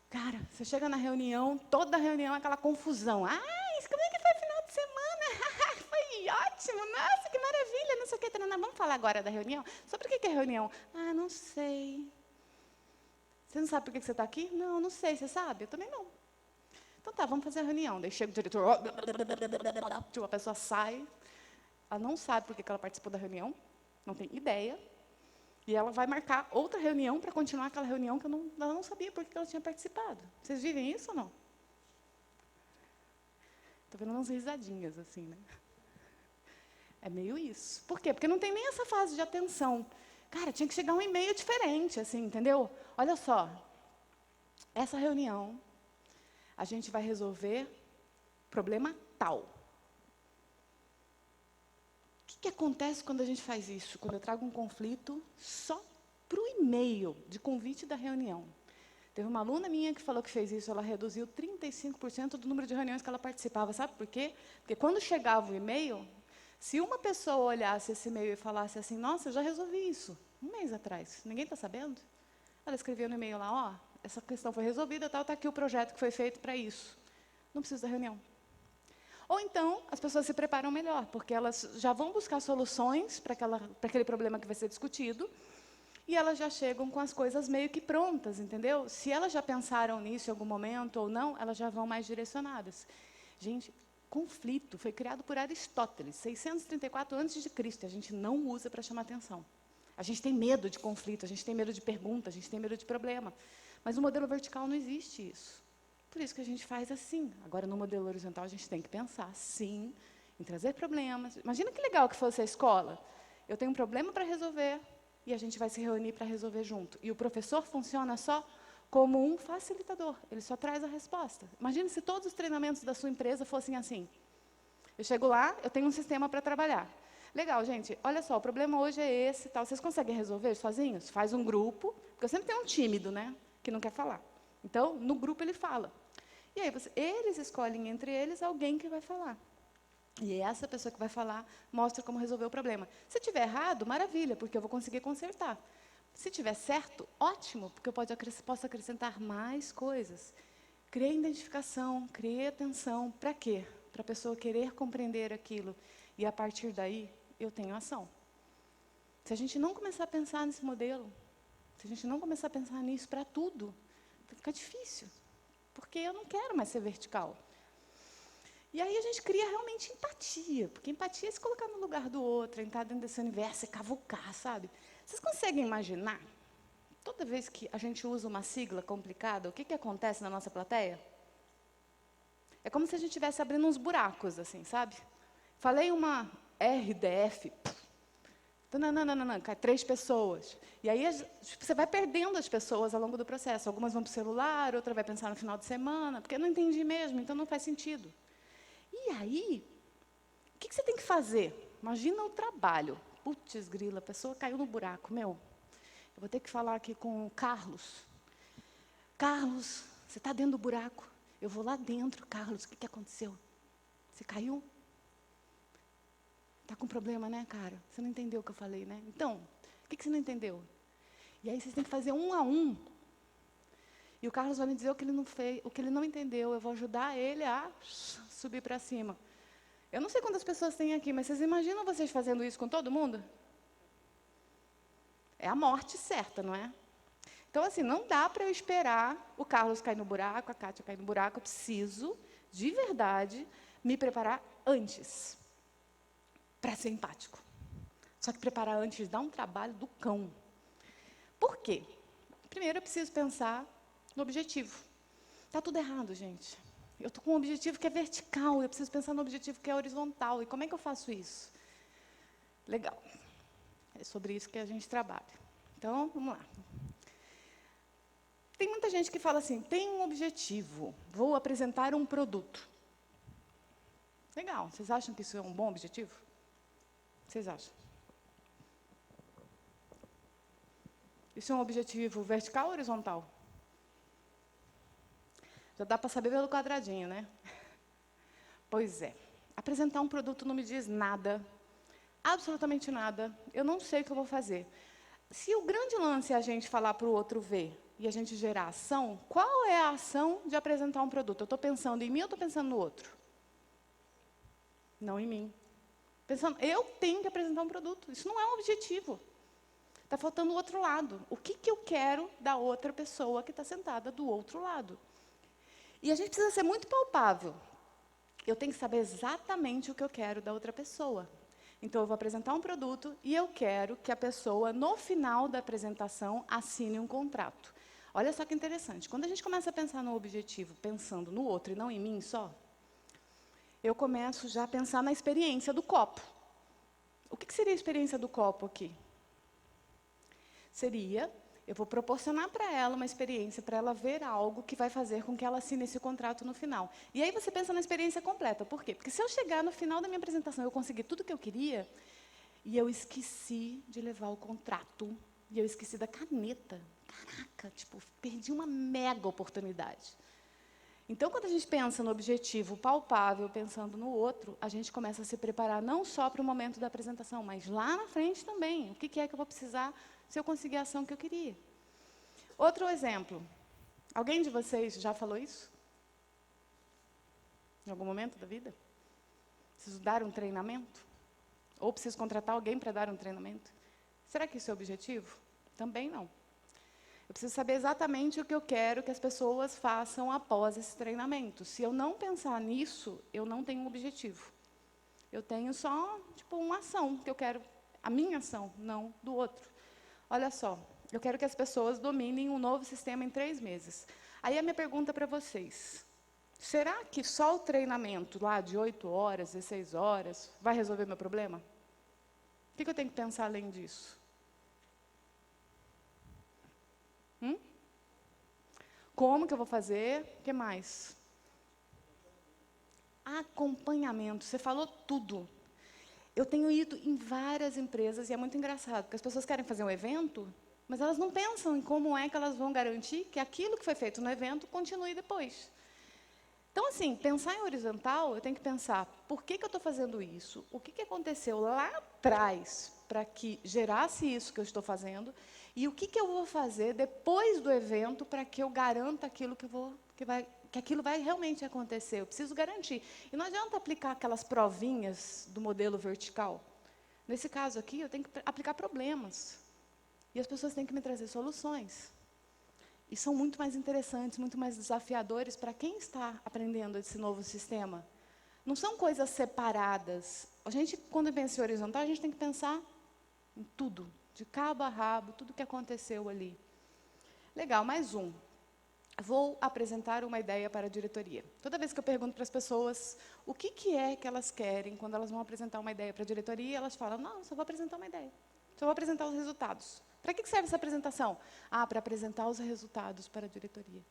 Cara, você chega na reunião, toda reunião é aquela confusão. Como é que foi o final de semana? Foi ótimo, nossa, que maravilha, não sei o quê. Vamos falar agora da reunião? Sobre o que é reunião? Não sei. Você não sabe por que você está aqui? Não, não sei, você sabe? Eu também não. Então tá, vamos fazer a reunião. Daí chega o diretor, a pessoa sai, ela não sabe por que ela participou da reunião, não tem ideia, e ela vai marcar outra reunião para continuar aquela reunião que ela não sabia por que ela tinha participado. Vocês vivem isso ou não? Estou vendo umas risadinhas assim, né? É meio isso. Por quê? Porque não tem nem essa fase de atenção. Cara, tinha que chegar um e-mail diferente, assim, entendeu? Olha só, essa reunião, a gente vai resolver problema tal. O que acontece quando a gente faz isso? Quando eu trago um conflito só para o e-mail de convite da reunião. Teve uma aluna minha que falou que fez isso, ela reduziu 35% do número de reuniões que ela participava. Sabe por quê? Porque quando chegava o e-mail, se uma pessoa olhasse esse e-mail e falasse assim, nossa, eu já resolvi isso, um mês atrás, ninguém está sabendo? Ela escrevia no e-mail lá, essa questão foi resolvida, está aqui o projeto que foi feito para isso. Não precisa da reunião. Ou então, as pessoas se preparam melhor, porque elas já vão buscar soluções para aquele problema que vai ser discutido, e elas já chegam com as coisas meio que prontas, entendeu? Se elas já pensaram nisso em algum momento ou não, elas já vão mais direcionadas. Gente, conflito foi criado por Aristóteles, 634 a.C., a gente não usa para chamar atenção. A gente tem medo de conflito, a gente tem medo de pergunta, a gente tem medo de problema. Mas no modelo vertical não existe isso. Por isso que a gente faz assim. Agora, no modelo horizontal, a gente tem que pensar, sim, em trazer problemas. Imagina que legal que fosse a escola. Eu tenho um problema para resolver e a gente vai se reunir para resolver junto. E o professor funciona só como um facilitador. Ele só traz a resposta. Imagina se todos os treinamentos da sua empresa fossem assim. Eu chego lá, eu tenho um sistema para trabalhar. Legal, gente, olha só, o problema hoje é esse, tal. Vocês conseguem resolver sozinhos? Faz um grupo, porque eu sempre tenho um tímido, né, que não quer falar. Então, no grupo ele fala. E aí, eles escolhem entre eles alguém que vai falar. E essa pessoa que vai falar mostra como resolver o problema. Se tiver errado, maravilha, porque eu vou conseguir consertar. Se tiver certo, ótimo, porque eu posso acrescentar mais coisas. Criei identificação, criei atenção. Para quê? Para a pessoa querer compreender aquilo. E, a partir daí, eu tenho ação. Se a gente não começar a pensar nesse modelo, se a gente não começar a pensar nisso para tudo, vai ficar difícil. Porque eu não quero mais ser vertical. E aí a gente cria realmente empatia, porque empatia é se colocar no lugar do outro, entrar dentro desse universo, é cavucar, sabe? Vocês conseguem imaginar, toda vez que a gente usa uma sigla complicada, o que acontece na nossa plateia? É como se a gente estivesse abrindo uns buracos, assim, sabe? Falei uma RDF, cai 3 pessoas. E aí você vai perdendo as pessoas ao longo do processo. Algumas vão para o celular, outra vai pensar no final de semana, porque eu não entendi mesmo, então não faz sentido. E aí, o que você tem que fazer? Imagina o trabalho. Putz, grila, a pessoa caiu no buraco. Meu, eu vou ter que falar aqui com o Carlos. Carlos, você está dentro do buraco. Eu vou lá dentro. Carlos, o que aconteceu? Você caiu? Está com problema, né, cara? Você não entendeu o que eu falei, né? Então, o que você não entendeu? E aí vocês têm que fazer 1 a 1. E o Carlos vai me dizer o que ele não fez, o que ele não entendeu. Eu vou ajudar ele a subir para cima. Eu não sei quantas pessoas tem aqui, mas vocês imaginam vocês fazendo isso com todo mundo? É a morte certa, não é? Então, assim, não dá para eu esperar o Carlos cair no buraco, a Kátia cair no buraco. Eu preciso, de verdade, me preparar antes para ser empático. Só que preparar antes dá um trabalho do cão. Por quê? Primeiro, eu preciso pensar no objetivo. Está tudo errado, gente. Eu estou com um objetivo que é vertical, eu preciso pensar no objetivo que é horizontal. E como é que eu faço isso? Legal. É sobre isso que a gente trabalha. Então, vamos lá. Tem muita gente que fala assim, tem um objetivo, vou apresentar um produto. Legal. Vocês acham que isso é um bom objetivo? Vocês acham? Isso é um objetivo vertical ou horizontal? Já dá para saber pelo quadradinho, né? Pois é. Apresentar um produto não me diz nada, absolutamente nada. Eu não sei o que eu vou fazer. Se o grande lance é a gente falar para o outro ver e a gente gerar ação, qual é a ação de apresentar um produto? Eu estou pensando em mim ou estou pensando no outro? Não em mim. Pensando, eu tenho que apresentar um produto. Isso não é um objetivo. Está faltando o outro lado. O que eu quero da outra pessoa que está sentada do outro lado? E a gente precisa ser muito palpável. Eu tenho que saber exatamente o que eu quero da outra pessoa. Então, eu vou apresentar um produto e eu quero que a pessoa, no final da apresentação, assine um contrato. Olha só que interessante. Quando a gente começa a pensar no objetivo, pensando no outro e não em mim só, eu começo já a pensar na experiência do copo. O que seria a experiência do copo aqui? Seria, eu vou proporcionar para ela uma experiência, para ela ver algo que vai fazer com que ela assine esse contrato no final. E aí você pensa na experiência completa. Por quê? Porque se eu chegar no final da minha apresentação e eu conseguir tudo o que eu queria, e eu esqueci de levar o contrato, e eu esqueci da caneta, caraca, tipo, perdi uma mega oportunidade. Então, quando a gente pensa no objetivo palpável, pensando no outro, a gente começa a se preparar não só para o momento da apresentação, mas lá na frente também. O que é que eu vou precisar se eu conseguir a ação que eu queria? Outro exemplo. Alguém de vocês já falou isso? Em algum momento da vida? Preciso dar um treinamento? Ou preciso contratar alguém para dar um treinamento? Será que isso é o objetivo? Também não. Eu preciso saber exatamente o que eu quero que as pessoas façam após esse treinamento. Se eu não pensar nisso, eu não tenho um objetivo. Eu tenho só, tipo, uma ação que eu quero, a minha ação, não do outro. Olha só, eu quero que as pessoas dominem um novo sistema em 3 meses. Aí a minha pergunta para vocês, será que só o treinamento lá de 8 horas, 16 horas, vai resolver meu problema? O que eu tenho que pensar além disso? Como que eu vou fazer? O que mais? Acompanhamento. Você falou tudo. Eu tenho ido em várias empresas, e é muito engraçado, porque as pessoas querem fazer um evento, mas elas não pensam em como é que elas vão garantir que aquilo que foi feito no evento continue depois. Então, assim, pensar em horizontal, eu tenho que pensar, por que eu estou fazendo isso? O que aconteceu lá atrás para que gerasse isso que eu estou fazendo? E o que eu vou fazer depois do evento para que eu garanta aquilo que aquilo vai realmente acontecer? Eu preciso garantir. E não adianta aplicar aquelas provinhas do modelo vertical. Nesse caso aqui, eu tenho que aplicar problemas. E as pessoas têm que me trazer soluções. E são muito mais interessantes, muito mais desafiadores para quem está aprendendo esse novo sistema. Não são coisas separadas. A gente, quando pensa em horizontal, a gente tem que pensar em tudo, de cabo a rabo, tudo que aconteceu ali. Legal, mais um. Vou apresentar uma ideia para a diretoria. Toda vez que eu pergunto para as pessoas o que é que elas querem quando elas vão apresentar uma ideia para a diretoria, elas falam, não, só vou apresentar uma ideia. Só vou apresentar os resultados. Para que serve essa apresentação? Ah, para apresentar os resultados para a diretoria.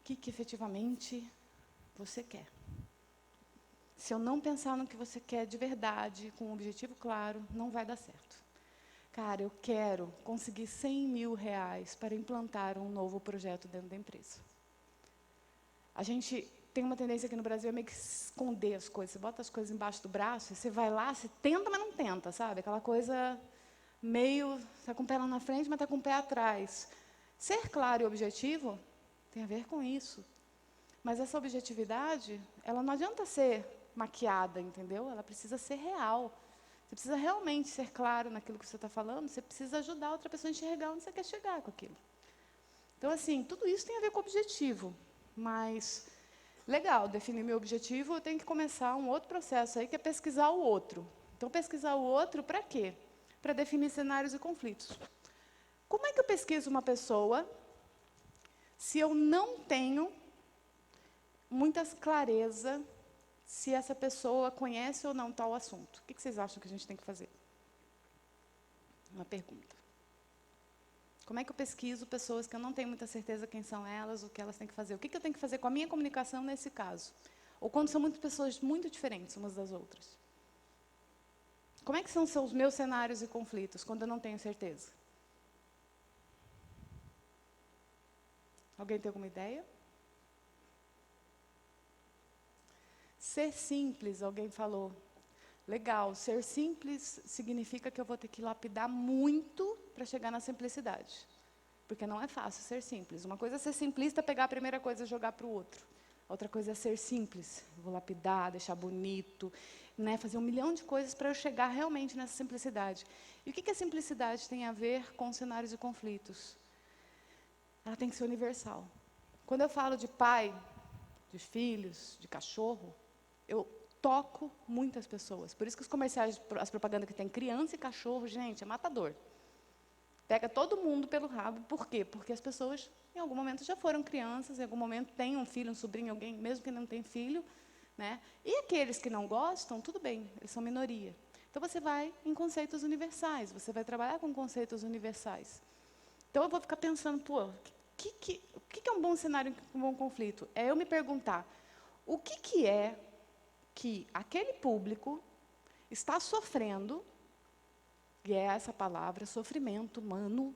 O que efetivamente você quer? Se eu não pensar no que você quer de verdade, com um objetivo claro, não vai dar certo. Cara, eu quero conseguir 100 mil reais para implantar um novo projeto dentro da empresa. A gente tem uma tendência aqui no Brasil a meio que esconder as coisas. Você bota as coisas embaixo do braço, e você vai lá, você tenta, mas não tenta, sabe? Aquela coisa meio, está com o pé lá na frente, mas está com o pé atrás. Ser claro e objetivo tem a ver com isso. Mas essa objetividade, ela não adianta ser maquiada, entendeu? Ela precisa ser real. Você precisa realmente ser claro naquilo que você está falando, você precisa ajudar a outra pessoa a enxergar onde você quer chegar com aquilo. Então, assim, tudo isso tem a ver com objetivo, mas, legal, definir meu objetivo, eu tenho que começar um outro processo aí, que é pesquisar o outro. Então, pesquisar o outro para quê? Para definir cenários e conflitos. Como é que eu pesquiso uma pessoa se eu não tenho muita clareza se essa pessoa conhece ou não tal assunto? O que vocês acham que a gente tem que fazer? Uma pergunta. Como é que eu pesquiso pessoas que eu não tenho muita certeza quem são elas, o que elas têm que fazer? O que eu tenho que fazer com a minha comunicação nesse caso? Ou quando são muitas pessoas muito diferentes umas das outras? Como é que são os meus cenários e conflitos, quando eu não tenho certeza? Alguém tem alguma ideia? Ser simples, alguém falou. Legal, ser simples significa que eu vou ter que lapidar muito para chegar na simplicidade. Porque não é fácil ser simples. Uma coisa é ser simplista, pegar a primeira coisa e jogar para o outro. Outra coisa é ser simples. Eu vou lapidar, deixar bonito, né, fazer 1 milhão de coisas para eu chegar realmente nessa simplicidade. E o que a simplicidade tem a ver com cenários e conflitos? Ela tem que ser universal. Quando eu falo de pai, de filhos, de cachorro, eu toco muitas pessoas. Por isso que os comerciais, as propagandas que tem criança e cachorro, gente, é matador. Pega todo mundo pelo rabo. Por quê? Porque as pessoas, em algum momento, já foram crianças, em algum momento têm um filho, um sobrinho, alguém, mesmo que não tenha filho, né? E aqueles que não gostam, tudo bem, eles são minoria. Então, você vai em conceitos universais, você vai trabalhar com conceitos universais. Então, eu vou ficar pensando, pô, o que é um bom cenário, um bom conflito? É eu me perguntar, o que é que aquele público está sofrendo, e é essa palavra, sofrimento humano.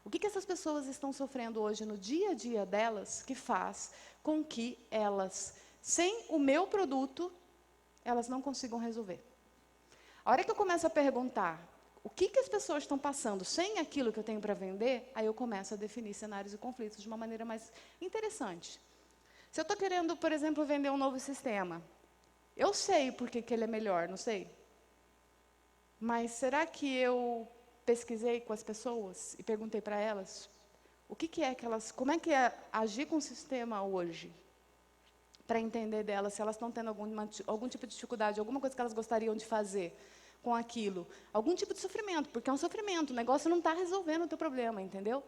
O que essas pessoas estão sofrendo hoje no dia a dia delas, que faz com que elas, sem o meu produto, elas não consigam resolver? A hora que eu começo a perguntar o que as pessoas estão passando sem aquilo que eu tenho para vender, aí eu começo a definir cenários e conflitos de uma maneira mais interessante. Se eu estou querendo, por exemplo, vender um novo sistema, eu sei por que ele é melhor, não sei? Mas será que eu pesquisei com as pessoas e perguntei para elas o que é que elas, como é que é agir com o sistema hoje? Para entender delas se elas estão tendo algum tipo de dificuldade, alguma coisa que elas gostariam de fazer com aquilo. Algum tipo de sofrimento, porque é um sofrimento, o negócio não está resolvendo o teu problema, entendeu?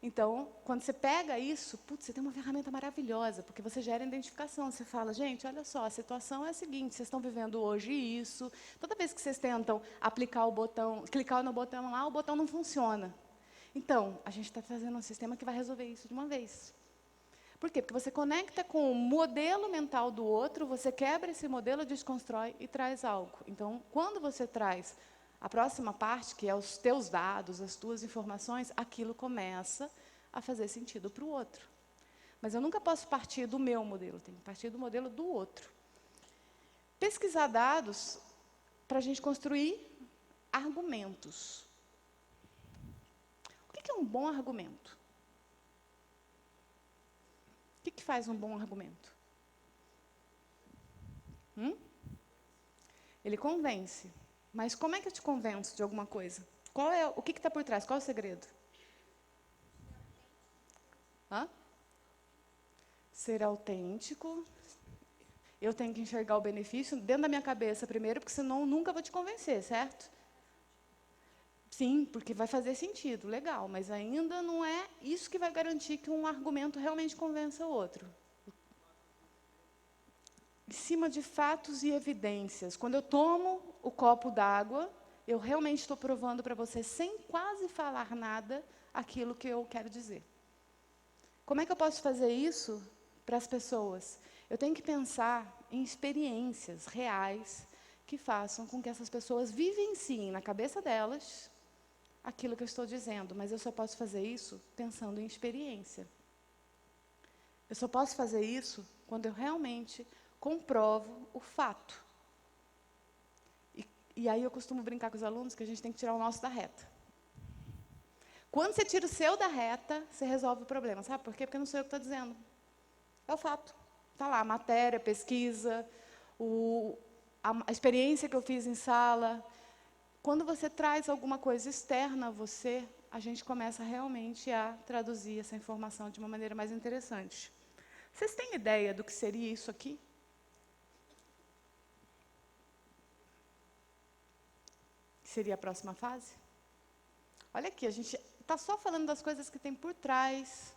Então, quando você pega isso, putz, você tem uma ferramenta maravilhosa, porque você gera identificação. Você fala, gente, olha só, a situação é a seguinte, vocês estão vivendo hoje isso, toda vez que vocês tentam aplicar o botão, clicar no botão lá, o botão não funciona. Então, a gente está trazendo um sistema que vai resolver isso de uma vez. Por quê? Porque você conecta com o modelo mental do outro, você quebra esse modelo, desconstrói e traz algo. Então, quando você traz a próxima parte, que é os teus dados, as tuas informações, aquilo começa a fazer sentido para o outro. Mas eu nunca posso partir do meu modelo, tenho que partir do modelo do outro. Pesquisar dados para a gente construir argumentos. O que é um bom argumento? O que faz um bom argumento? Ele convence. Mas como é que eu te convenço de alguma coisa? O que está por trás? Qual é o segredo? Ser autêntico. Eu tenho que enxergar o benefício dentro da minha cabeça primeiro, porque senão eu nunca vou te convencer, certo? Sim, porque vai fazer sentido, legal, mas ainda não é isso que vai garantir que um argumento realmente convença o outro. Em cima de fatos e evidências. Quando eu tomo o copo d'água, eu realmente estou provando para você, sem quase falar nada, aquilo que eu quero dizer. Como é que eu posso fazer isso para as pessoas? Eu tenho que pensar em experiências reais que façam com que essas pessoas vivenciem na cabeça delas aquilo que eu estou dizendo, mas eu só posso fazer isso pensando em experiência. Eu só posso fazer isso quando eu realmente comprovo o fato. E aí eu costumo brincar com os alunos que a gente tem que tirar o nosso da reta. Quando você tira o seu da reta, você resolve o problema. Sabe por quê? Porque não sou eu que estou dizendo. É o fato. Está lá a matéria, a pesquisa, a experiência que eu fiz em sala. Quando você traz alguma coisa externa a você, a gente começa realmente a traduzir essa informação de uma maneira mais interessante. Vocês têm ideia do que seria isso aqui? Que seria a próxima fase? Olha aqui, a gente está só falando das coisas que tem por trás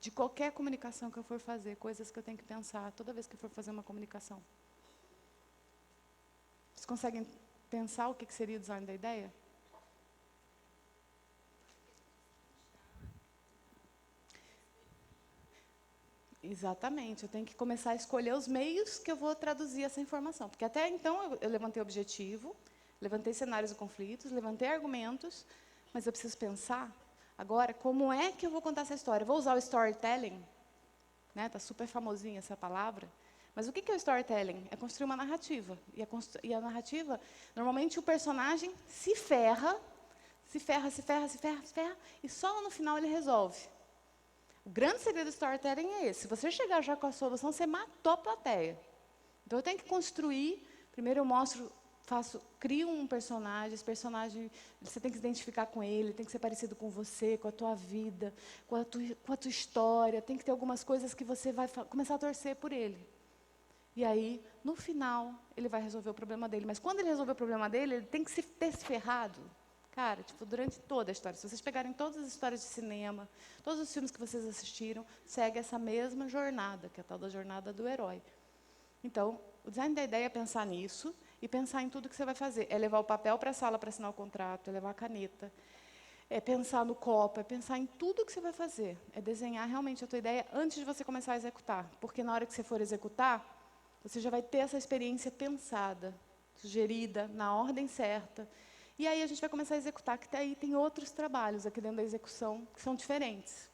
de qualquer comunicação que eu for fazer, coisas que eu tenho que pensar toda vez que for fazer uma comunicação. Vocês conseguem pensar o que seria o design da ideia? Exatamente, eu tenho que começar a escolher os meios que eu vou traduzir essa informação. Porque até então eu levantei objetivo, levantei cenários e conflitos, levantei argumentos, mas eu preciso pensar agora como é que eu vou contar essa história. Eu vou usar o storytelling, né? Tá super famosinha essa palavra. Mas o que é o storytelling? É construir uma narrativa. E a narrativa, normalmente o personagem se ferra, e só no final ele resolve. O grande segredo do storytelling é esse. Se você chegar já com a solução, você matou a plateia. Então eu tenho que construir, primeiro eu mostro, crio um personagem, esse personagem, você tem que se identificar com ele, tem que ser parecido com você, com a tua vida, com a tua história, tem que ter algumas coisas que você vai começar a torcer por ele. E aí, no final, ele vai resolver o problema dele. Mas quando ele resolver o problema dele, ele tem que ter se ferrado. Cara, durante toda a história. Se vocês pegarem todas as histórias de cinema, todos os filmes que vocês assistiram, segue essa mesma jornada, que é a tal da jornada do herói. Então, o design da ideia é pensar nisso e pensar em tudo que você vai fazer. É levar o papel para a sala para assinar o contrato, é levar a caneta, é pensar no copo, é pensar em tudo que você vai fazer. É desenhar realmente a tua ideia antes de você começar a executar. Porque na hora que você for executar, você já vai ter essa experiência pensada, sugerida, na ordem certa. E aí a gente vai começar a executar, que aí tem outros trabalhos aqui dentro da execução que são diferentes.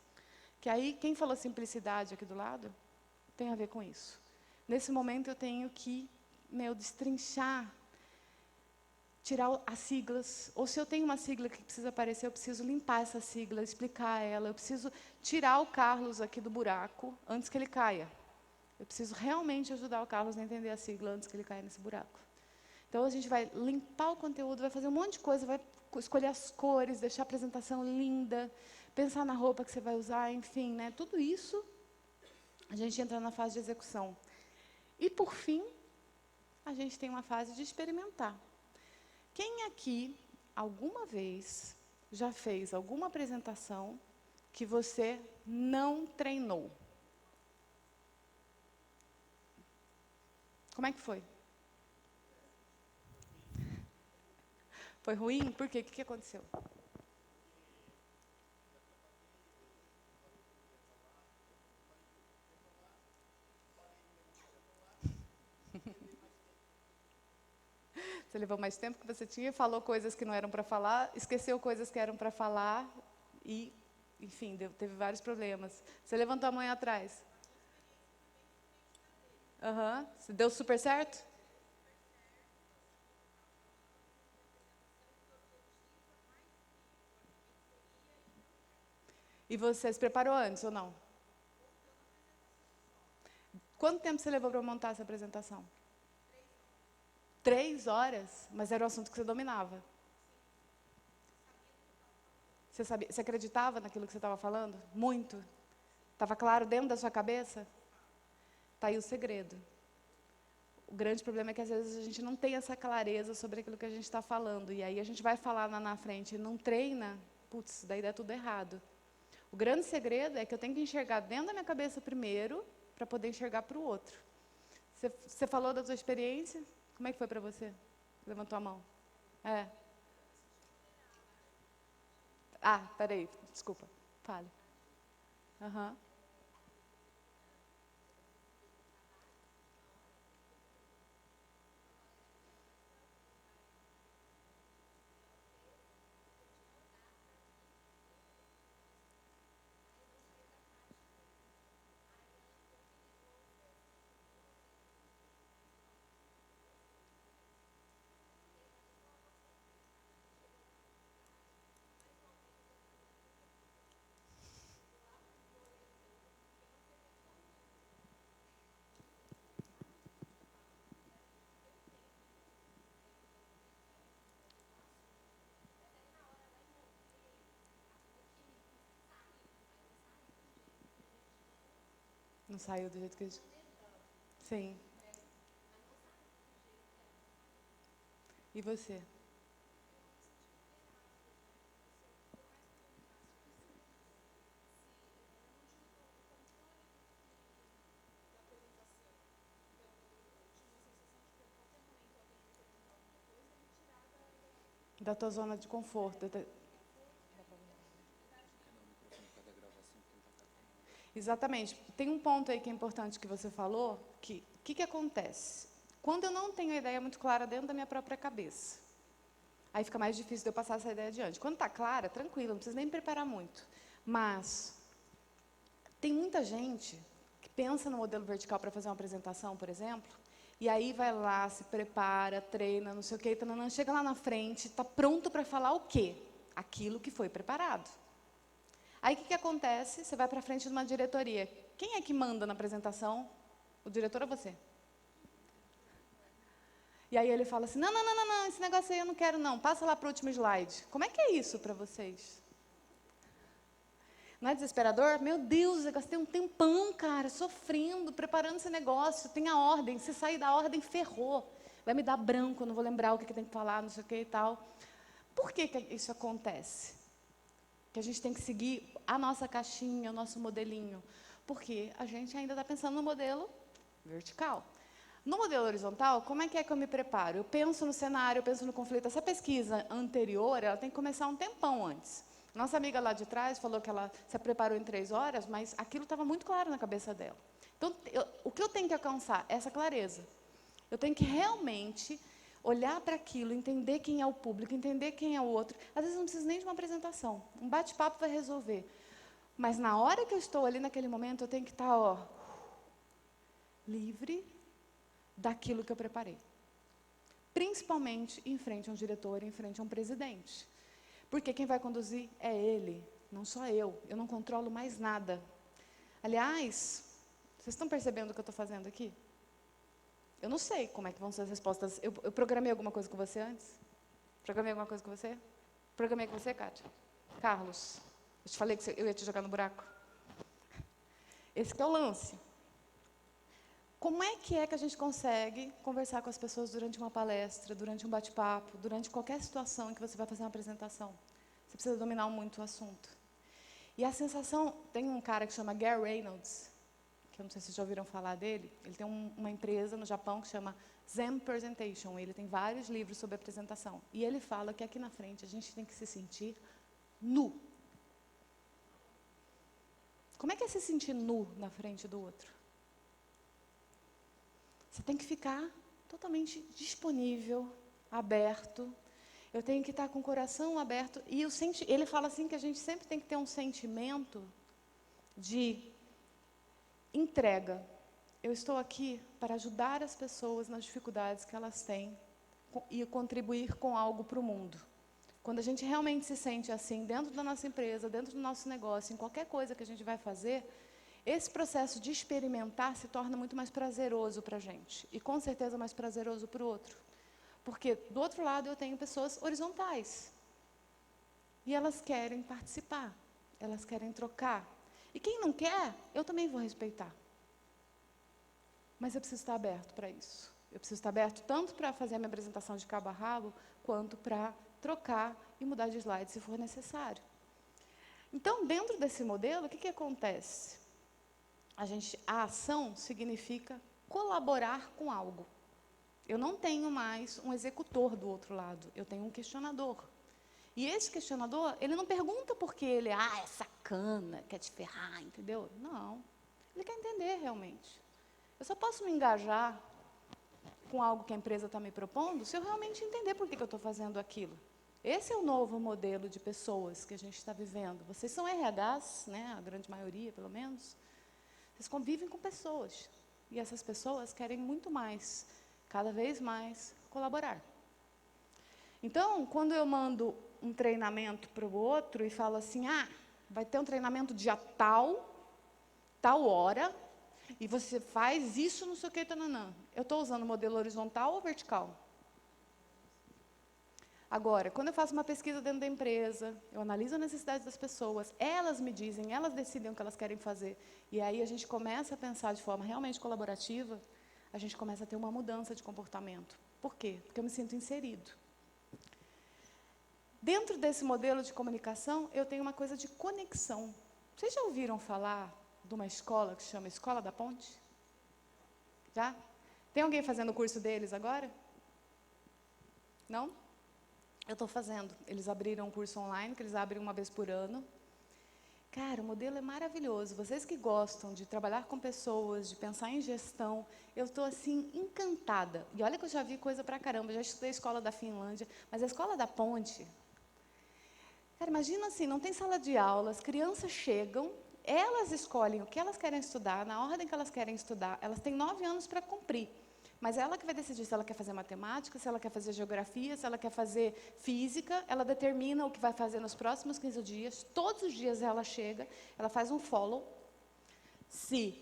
Que aí, quem falou simplicidade aqui do lado, tem a ver com isso. Nesse momento eu tenho que, destrinchar, tirar as siglas. Ou se eu tenho uma sigla que precisa aparecer, eu preciso limpar essa sigla, explicar ela. Eu preciso tirar o Carlos aqui do buraco antes que ele caia. Eu preciso realmente ajudar o Carlos a entender a sigla antes que ele caia nesse buraco. Então, a gente vai limpar o conteúdo, vai fazer um monte de coisa, vai escolher as cores, deixar a apresentação linda, pensar na roupa que você vai usar, enfim, né? Tudo isso, a gente entra na fase de execução. E, por fim, a gente tem uma fase de experimentar. Quem aqui, alguma vez, já fez alguma apresentação que você não treinou? Como é que foi? Foi ruim? Por quê? O que aconteceu? Você levou mais tempo que você tinha, falou coisas que não eram para falar, esqueceu coisas que eram para falar e, enfim, teve vários problemas. Você levantou a mão aí atrás. Aham. Deu super certo? E você se preparou antes ou não? Quanto tempo você levou para montar essa apresentação? 3 horas? Mas era um assunto que você dominava. Você sabia, você acreditava naquilo que você estava falando? Muito? Estava claro dentro da sua cabeça? Está aí o segredo. O grande problema é que às vezes a gente não tem essa clareza sobre aquilo que a gente está falando. E aí a gente vai falar lá na frente e não treina, putz, daí dá tudo errado. O grande segredo é que eu tenho que enxergar dentro da minha cabeça primeiro, para poder enxergar para o outro. Você falou da sua experiência? Como é que foi para você? Levantou a mão. É. Ah, peraí, desculpa. Fale. Aham. Não saiu do jeito que a gente... Sim. E você? Da tua zona de conforto. Exatamente. Tem um ponto aí que é importante que você falou, que o que acontece? Quando eu não tenho a ideia muito clara dentro da minha própria cabeça, aí fica mais difícil de eu passar essa ideia adiante. Quando está clara, tranquilo, não precisa nem me preparar muito. Mas tem muita gente que pensa no modelo vertical para fazer uma apresentação, por exemplo, e aí vai lá, se prepara, treina, não sei o quê, chega lá na frente, está pronto para falar o quê? Aquilo que foi preparado. Aí, o que acontece? Você vai para frente de uma diretoria. Quem é que manda na apresentação? O diretor ou você? E aí ele fala assim, não, esse negócio aí eu não quero não, passa lá para o último slide. Como é que é isso para vocês? Não é desesperador? Meu Deus, eu gastei um tempão, cara, sofrendo, preparando esse negócio, tem a ordem, se sair da ordem, ferrou. Vai me dar branco, eu não vou lembrar o que tem que falar, não sei o que e tal. Por que isso acontece? Que a gente tem que seguir a nossa caixinha, o nosso modelinho. Porque a gente ainda está pensando no modelo vertical. No modelo horizontal, como é que eu me preparo? Eu penso no cenário, eu penso no conflito. Essa pesquisa anterior, ela tem que começar um tempão antes. Nossa amiga lá de trás falou que ela se preparou em 3 horas, mas aquilo estava muito claro na cabeça dela. Então, o que eu tenho que alcançar? Essa clareza. Eu tenho que realmente olhar para aquilo, entender quem é o público, entender quem é o outro. Às vezes não precisa nem de uma apresentação. Um bate-papo vai resolver. Mas na hora que eu estou ali naquele momento, eu tenho que estar, livre daquilo que eu preparei. Principalmente em frente a um diretor, em frente a um presidente. Porque quem vai conduzir é ele, não só eu. Eu não controlo mais nada. Aliás, vocês estão percebendo o que eu estou fazendo aqui? Eu não sei como é que vão ser as respostas. Eu programei alguma coisa com você antes? Programei alguma coisa com você? Programei com você, Kátia? Carlos, eu te falei que eu ia te jogar no buraco? Esse que é o lance. Como é que a gente consegue conversar com as pessoas durante uma palestra, durante um bate-papo, durante qualquer situação em que você vai fazer uma apresentação? Você precisa dominar muito o assunto. E a sensação... Tem um cara que chama Gary Reynolds, que eu não sei se vocês já ouviram falar dele. Ele tem uma empresa no Japão que chama Zen Presentation. Ele tem vários livros sobre apresentação. E ele fala que aqui na frente a gente tem que se sentir nu. Como é se sentir nu na frente do outro? Você tem que ficar totalmente disponível, aberto, eu tenho que estar com o coração aberto. E ele fala assim que a gente sempre tem que ter um sentimento de entrega. Eu estou aqui para ajudar as pessoas nas dificuldades que elas têm e contribuir com algo para o mundo. Quando a gente realmente se sente assim, dentro da nossa empresa, dentro do nosso negócio, em qualquer coisa que a gente vai fazer, esse processo de experimentar se torna muito mais prazeroso para a gente. E, com certeza, mais prazeroso para o outro. Porque, do outro lado, eu tenho pessoas horizontais. E elas querem participar, elas querem trocar. E quem não quer, eu também vou respeitar. Mas eu preciso estar aberto para isso. Eu preciso estar aberto tanto para fazer a minha apresentação de cabo a rabo, quanto para trocar e mudar de slide se for necessário. Então, dentro desse modelo, o que acontece? A ação significa colaborar com algo. Eu não tenho mais um executor do outro lado, eu tenho um questionador. E esse questionador, ele não pergunta porque ele é sacana, quer te ferrar, entendeu? Não, ele quer entender realmente. Eu só posso me engajar com algo que a empresa está me propondo se eu realmente entender por que eu estou fazendo aquilo. Esse é o novo modelo de pessoas que a gente está vivendo. Vocês são RHs, né, a grande maioria, pelo menos. Vocês convivem com pessoas. E essas pessoas querem muito mais, cada vez mais, colaborar. Então, quando eu mando um treinamento para o outro e falo assim, vai ter um treinamento dia tal hora, e você faz isso, não sei o que, tananã. Eu estou usando o modelo horizontal ou vertical? Agora, quando eu faço uma pesquisa dentro da empresa, eu analiso a necessidade das pessoas, elas me dizem, elas decidem o que elas querem fazer, e aí a gente começa a pensar de forma realmente colaborativa, a gente começa a ter uma mudança de comportamento. Por quê? Porque eu me sinto inserido. Dentro desse modelo de comunicação, eu tenho uma coisa de conexão. Vocês já ouviram falar de uma escola que se chama Escola da Ponte? Já? Tem alguém fazendo o curso deles agora? Não? Eu estou fazendo. Eles abriram um curso online, que eles abrem uma vez por ano. Cara, o modelo é maravilhoso. Vocês que gostam de trabalhar com pessoas, de pensar em gestão, eu estou, assim, encantada. E olha que eu já vi coisa pra caramba, já estudei a escola da Finlândia, mas a Escola da Ponte... Cara, imagina assim, não tem sala de aula, as crianças chegam, elas escolhem o que elas querem estudar, na ordem que elas querem estudar, elas têm 9 anos para cumprir. Mas ela que vai decidir se ela quer fazer matemática, se ela quer fazer geografia, se ela quer fazer física, ela determina o que vai fazer nos próximos 15 dias, todos os dias ela chega, ela faz um follow, se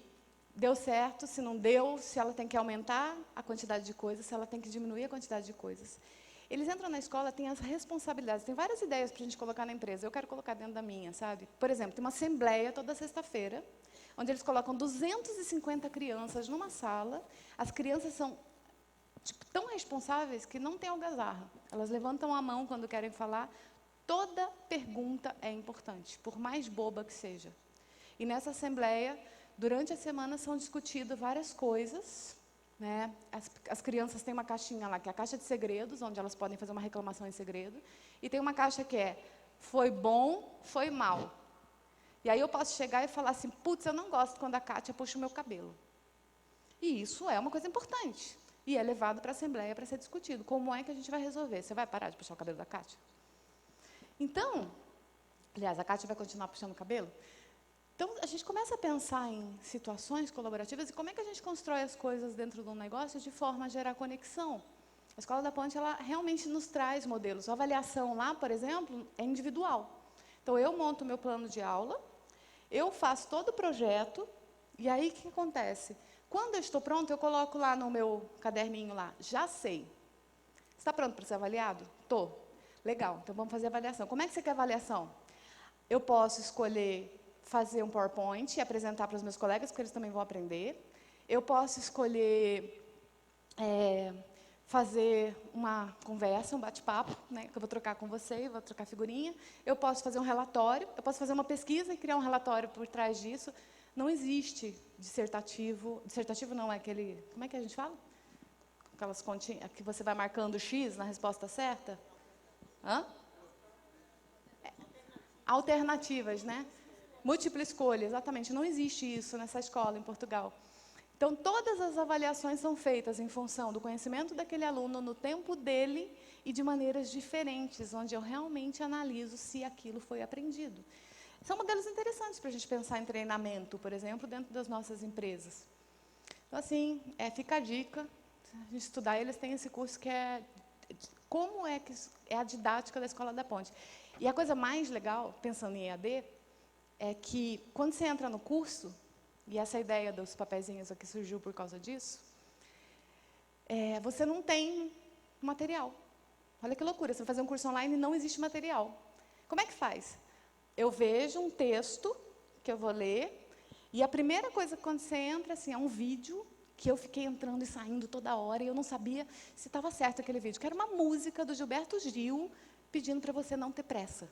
deu certo, se não deu, se ela tem que aumentar a quantidade de coisas, se ela tem que diminuir a quantidade de coisas. Eles entram na escola, têm as responsabilidades, tem várias ideias para a gente colocar na empresa, eu quero colocar dentro da minha, sabe? Por exemplo, tem uma assembleia toda sexta-feira, onde eles colocam 250 crianças numa sala, as crianças são tão responsáveis que não tem algazarra, elas levantam a mão quando querem falar, toda pergunta é importante, por mais boba que seja. E nessa assembleia, durante a semana, são discutidas várias coisas, né? As crianças têm uma caixinha lá, que é a caixa de segredos, onde elas podem fazer uma reclamação em segredo, e tem uma caixa que é, foi bom, foi mal. E aí eu posso chegar e falar assim, putz, eu não gosto quando a Kátia puxa o meu cabelo. E isso é uma coisa importante. E é levado para a Assembleia para ser discutido. Como é que a gente vai resolver? Você vai parar de puxar o cabelo da Kátia? Então, aliás, a Kátia vai continuar puxando o cabelo? Então, a gente começa a pensar em situações colaborativas e como é que a gente constrói as coisas dentro de um negócio de forma a gerar conexão. A Escola da Ponte, ela realmente nos traz modelos. A avaliação lá, por exemplo, é individual. Então, eu monto o meu plano de aula, eu faço todo o projeto, e aí o que acontece? Quando eu estou pronto, eu coloco lá no meu caderninho lá, já sei. Está pronto para ser avaliado? Estou. Legal, então vamos fazer a avaliação. Como é que você quer a avaliação? Eu posso escolher fazer um PowerPoint e apresentar para os meus colegas, porque eles também vão aprender. Eu posso escolher fazer uma conversa, um bate-papo, né, que eu vou trocar com você, vou trocar figurinha. Eu posso fazer um relatório, eu posso fazer uma pesquisa e criar um relatório por trás disso. Não existe dissertativo. Dissertativo não é aquele... Como é que a gente fala? Aquelas continhas que você vai marcando X na resposta certa. Hã? Alternativas, né? Múltipla escolha, exatamente. Não existe isso nessa escola em Portugal. Então, todas as avaliações são feitas em função do conhecimento daquele aluno no tempo dele e de maneiras diferentes, onde eu realmente analiso se aquilo foi aprendido. São modelos interessantes para a gente pensar em treinamento, por exemplo, dentro das nossas empresas. Então, assim, fica a dica, se a gente estudar, eles têm esse curso que é como é que é a didática da Escola da Ponte. E a coisa mais legal, pensando em EAD, é que quando você entra no curso, e essa ideia dos papeizinhos aqui surgiu por causa disso, você não tem material. Olha que loucura, você vai fazer um curso online e não existe material. Como é que faz? Eu vejo um texto que eu vou ler, e a primeira coisa quando você entra, assim, é um vídeo que eu fiquei entrando e saindo toda hora, e eu não sabia se estava certo aquele vídeo, que era uma música do Gilberto Gil, pedindo para você não ter pressa.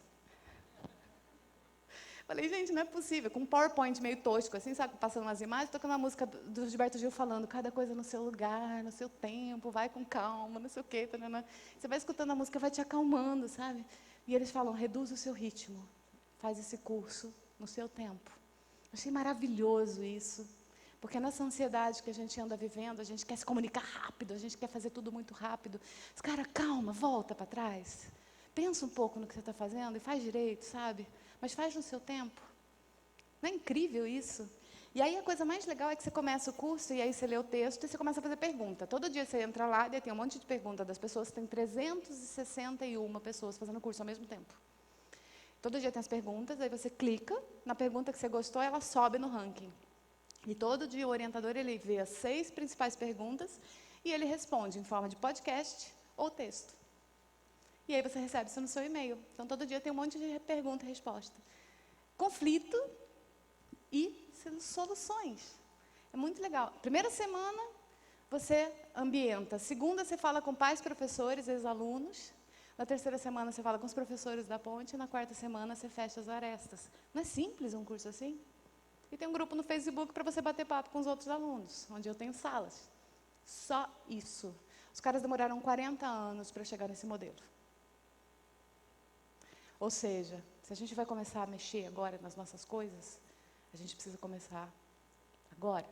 Falei, gente, não é possível, com um PowerPoint meio tosco, assim, sabe, passando umas imagens, tocando uma música do Gilberto Gil falando, cada coisa no seu lugar, no seu tempo, vai com calma, não sei o quê, tanana. Você vai escutando a música, vai te acalmando, sabe? E eles falam, reduz o seu ritmo, faz esse curso no seu tempo. Achei maravilhoso isso. Porque nessa ansiedade que a gente anda vivendo, a gente quer se comunicar rápido, a gente quer fazer tudo muito rápido. Mas, cara, calma, volta para trás. Pensa um pouco no que você está fazendo e faz direito, sabe? Mas faz no seu tempo. Não é incrível isso? E aí a coisa mais legal é que você começa o curso e aí você lê o texto e você começa a fazer pergunta. Todo dia você entra lá e tem um monte de pergunta das pessoas. Tem 361 pessoas fazendo o curso ao mesmo tempo. Todo dia tem as perguntas, aí você clica na pergunta que você gostou, ela sobe no ranking. E todo dia o orientador ele vê as 6 principais perguntas e ele responde em forma de podcast ou texto. E aí você recebe isso no seu e-mail. Então, todo dia tem um monte de pergunta e resposta. Conflito e soluções. É muito legal. Primeira semana, você ambienta. Segunda, você fala com pais, professores, ex-alunos. Na terceira semana, você fala com os professores da Ponte. E na quarta semana, você fecha as arestas. Não é simples um curso assim? E tem um grupo no Facebook para você bater papo com os outros alunos, onde eu tenho salas. Só isso. Os caras demoraram 40 anos para chegar nesse modelo. Ou seja, se a gente vai começar a mexer agora nas nossas coisas, a gente precisa começar agora.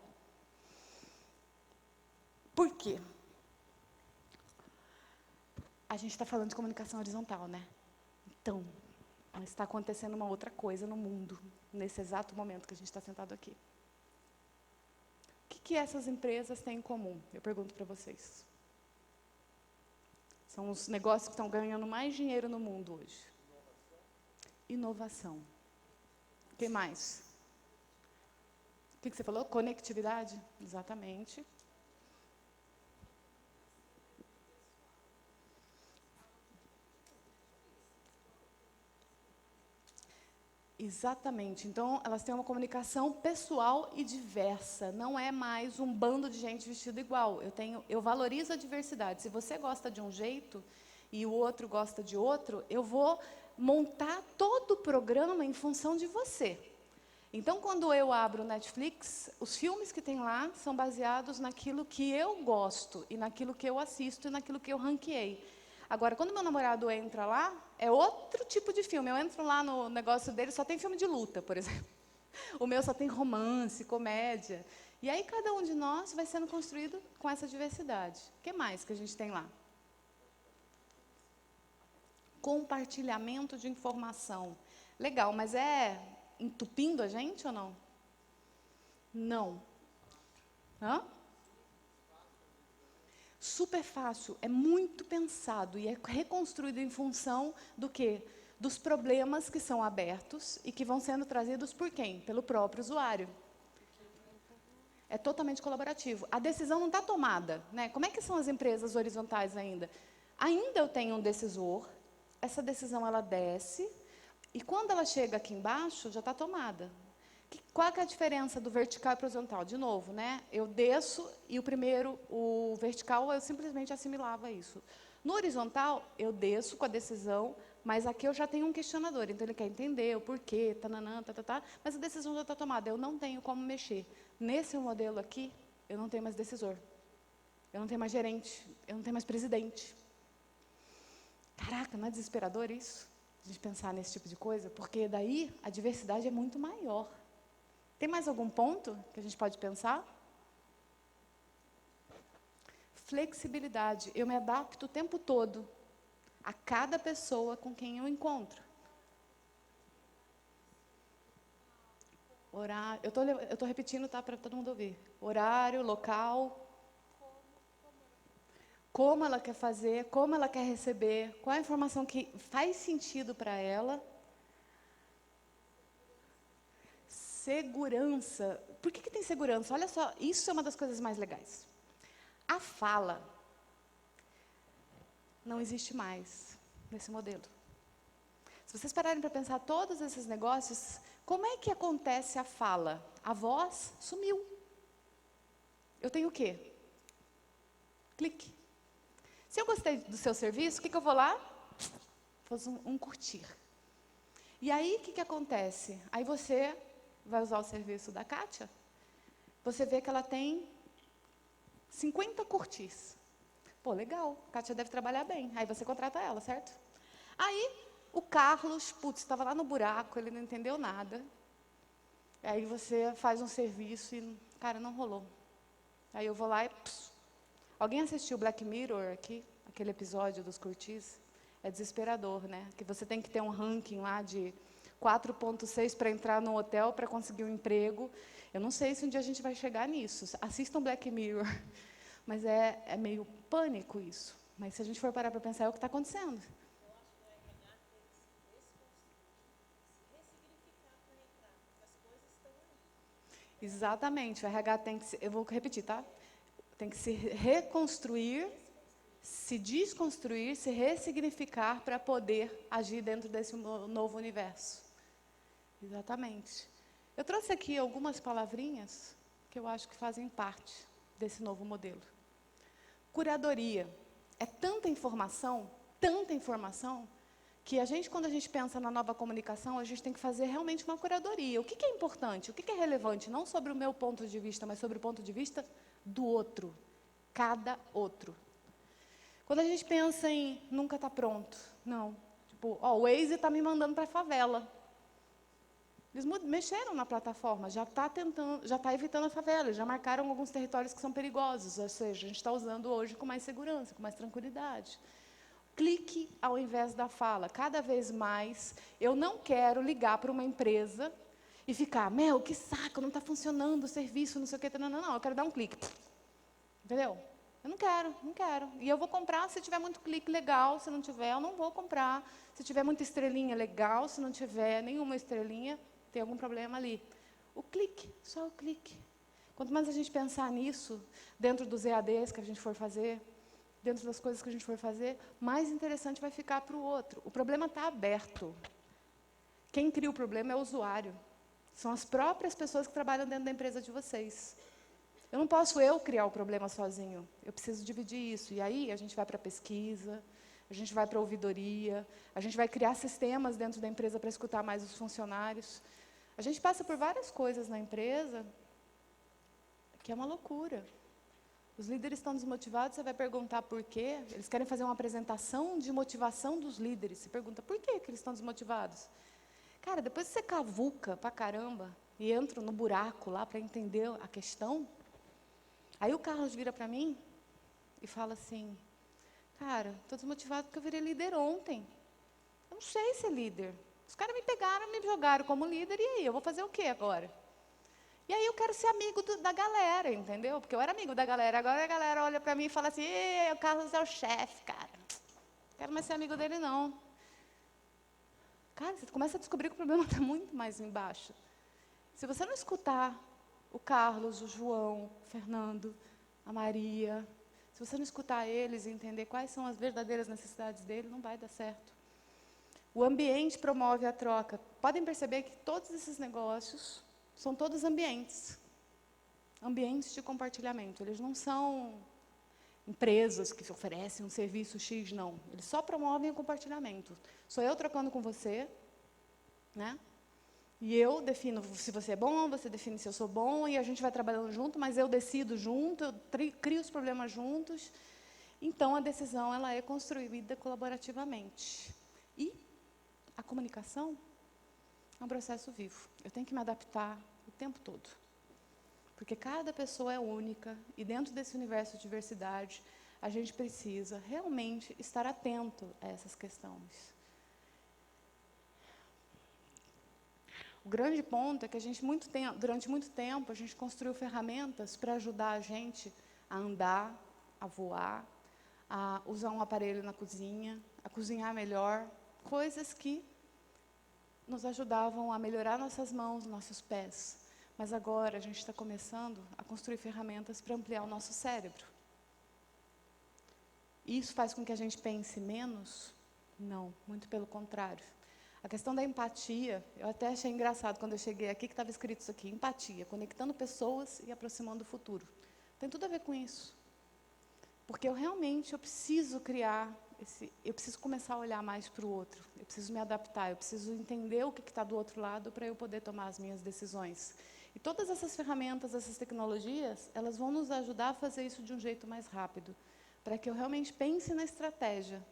Por quê? A gente está falando de comunicação horizontal, né? Então, está acontecendo uma outra coisa no mundo, nesse exato momento que a gente está sentado aqui. O que essas empresas têm em comum? Eu pergunto para vocês. São os negócios que estão ganhando mais dinheiro no mundo hoje. Inovação. O que mais? O que você falou? Conectividade? Exatamente. Exatamente. Então, elas têm uma comunicação pessoal e diversa. Não é mais um bando de gente vestido igual. Eu valorizo a diversidade. Se você gosta de um jeito e o outro gosta de outro, eu vou montar todo o programa em função de você. Então, quando eu abro o Netflix, os filmes que tem lá são baseados naquilo que eu gosto, e naquilo que eu assisto, e naquilo que eu ranqueei. Agora, quando meu namorado entra lá, é outro tipo de filme. Eu entro lá no negócio dele, só tem filme de luta, por exemplo. O meu só tem romance, comédia. E aí, cada um de nós vai sendo construído com essa diversidade. O que mais que a gente tem lá? Compartilhamento de informação. Legal, mas é entupindo a gente ou não? Não. Hã? Super fácil, é muito pensado e é reconstruído em função do quê? Dos problemas que são abertos e que vão sendo trazidos por quem? Pelo próprio usuário. É totalmente colaborativo. A decisão não está tomada, né? Como é que são as empresas horizontais ainda? Ainda eu tenho um decisor, essa decisão ela desce, e quando ela chega aqui embaixo, já está tomada. Qual que é a diferença do vertical para o horizontal? De novo, né? Eu desço e o vertical, eu simplesmente assimilava isso. No horizontal, eu desço com a decisão, mas aqui eu já tenho um questionador, então ele quer entender o porquê, tananã, mas a decisão já está tomada, eu não tenho como mexer. Nesse modelo aqui, eu não tenho mais decisor, eu não tenho mais gerente, eu não tenho mais presidente. Caraca, não é desesperador isso? A gente pensar nesse tipo de coisa? Porque daí a diversidade é muito maior. Tem mais algum ponto que a gente pode pensar? Flexibilidade. Eu me adapto o tempo todo a cada pessoa com quem eu encontro. Horário, eu estou repetindo, tá, para todo mundo ouvir. Horário, local, como ela quer fazer, como ela quer receber, qual a informação que faz sentido para ela. Segurança. Por que tem segurança? Olha só, isso é uma das coisas mais legais. A fala não existe mais nesse modelo. Se vocês pararem para pensar todos esses negócios, como é que acontece a fala? A voz sumiu. Eu tenho o quê? Clique. Se eu gostei do seu serviço, o que eu vou lá? Faço um curtir. E aí, o que acontece? Aí você vai usar o serviço da Kátia, você vê que ela tem 50 curtis. Pô, legal, a Kátia deve trabalhar bem. Aí você contrata ela, certo? Aí, o Carlos, putz, estava lá no buraco, ele não entendeu nada. Aí você faz um serviço e, cara, não rolou. Aí eu vou lá e... Alguém assistiu Black Mirror aqui? Aquele episódio dos curtis? É desesperador, né? Que você tem que ter um ranking lá de 4,6 para entrar no hotel, para conseguir um emprego. Eu não sei se um dia a gente vai chegar nisso. Assistam Black Mirror. Mas é meio pânico isso. Mas se a gente for parar para pensar, é o que está acontecendo. Exatamente, o RH tem que eu vou repetir, tá? Tem que se reconstruir, se desconstruir, se ressignificar para poder agir dentro desse novo universo. Exatamente. Eu trouxe aqui algumas palavrinhas que eu acho que fazem parte desse novo modelo. Curadoria. É tanta informação, que a gente, quando a gente pensa na nova comunicação, a gente tem que fazer realmente uma curadoria. O que é importante, o que é relevante, não sobre o meu ponto de vista, mas sobre o ponto de vista do outro, cada outro. Quando a gente pensa em nunca está pronto, não. Tipo, ó, o Waze está me mandando para a favela. Eles mexeram na plataforma, já está evitando a favela, já marcaram alguns territórios que são perigosos, ou seja, a gente está usando hoje com mais segurança, com mais tranquilidade. Clique ao invés da fala. Cada vez mais, eu não quero ligar para uma empresa e ficar, meu, que saco, não está funcionando o serviço, não sei o quê. Não, eu quero dar um clique. Entendeu? Eu não quero. E eu vou comprar se tiver muito clique, legal. Se não tiver, eu não vou comprar. Se tiver muita estrelinha, legal. Se não tiver nenhuma estrelinha, tem algum problema ali. O clique, só o clique. Quanto mais a gente pensar nisso, dentro dos EADs que a gente for fazer, dentro das coisas que a gente for fazer, mais interessante vai ficar para o outro. O problema está aberto. Quem cria o problema é o usuário. São as próprias pessoas que trabalham dentro da empresa de vocês. Eu não posso criar o problema sozinho. Eu preciso dividir isso. E aí a gente vai para a pesquisa, a gente vai para a ouvidoria, a gente vai criar sistemas dentro da empresa para escutar mais os funcionários. A gente passa por várias coisas na empresa que é uma loucura. Os líderes estão desmotivados, você vai perguntar por quê. Eles querem fazer uma apresentação de motivação dos líderes. Você pergunta, por que eles estão desmotivados? Cara, depois que você cavuca pra caramba e entra no buraco lá para entender a questão, aí o Carlos vira para mim e fala assim, cara, estou desmotivado porque eu virei líder ontem. Eu não sei ser líder. Os caras me pegaram, me jogaram como líder, e aí, eu vou fazer o quê agora? E aí eu quero ser amigo da galera, entendeu? Porque eu era amigo da galera, agora a galera olha para mim e fala assim, o Carlos é o chefe, cara. Não quero mais ser amigo dele, não. Cara, você começa a descobrir que o problema está muito mais embaixo. Se você não escutar o Carlos, o João, o Fernando, a Maria, se você não escutar eles e entender quais são as verdadeiras necessidades dele, não vai dar certo. O ambiente promove a troca. Podem perceber que todos esses negócios são todos ambientes de compartilhamento. Eles não são empresas que oferecem um serviço X, não. Eles só promovem o compartilhamento. Sou eu trocando com você, né? E eu defino se você é bom, você define se eu sou bom, e a gente vai trabalhando junto, mas eu decido junto, eu crio os problemas juntos. Então, a decisão ela é construída colaborativamente. E a comunicação é um processo vivo. Eu tenho que me adaptar o tempo todo. Porque cada pessoa é única e dentro desse universo de diversidade, a gente precisa realmente estar atento a essas questões. O grande ponto é que durante muito tempo, a gente construiu ferramentas para ajudar a gente a andar, a voar, a usar um aparelho na cozinha, a cozinhar melhor, coisas que nos ajudavam a melhorar nossas mãos, nossos pés. Mas agora a gente está começando a construir ferramentas para ampliar o nosso cérebro. Isso faz com que a gente pense menos? Não, muito pelo contrário. A questão da empatia, eu até achei engraçado quando eu cheguei aqui, que estava escrito isso aqui, empatia, conectando pessoas e aproximando o futuro. Tem tudo a ver com isso. Porque eu preciso eu preciso começar a olhar mais para o outro, eu preciso me adaptar, eu preciso entender o que está do outro lado para eu poder tomar as minhas decisões. E todas essas ferramentas, essas tecnologias, elas vão nos ajudar a fazer isso de um jeito mais rápido, para que eu realmente pense na estratégia.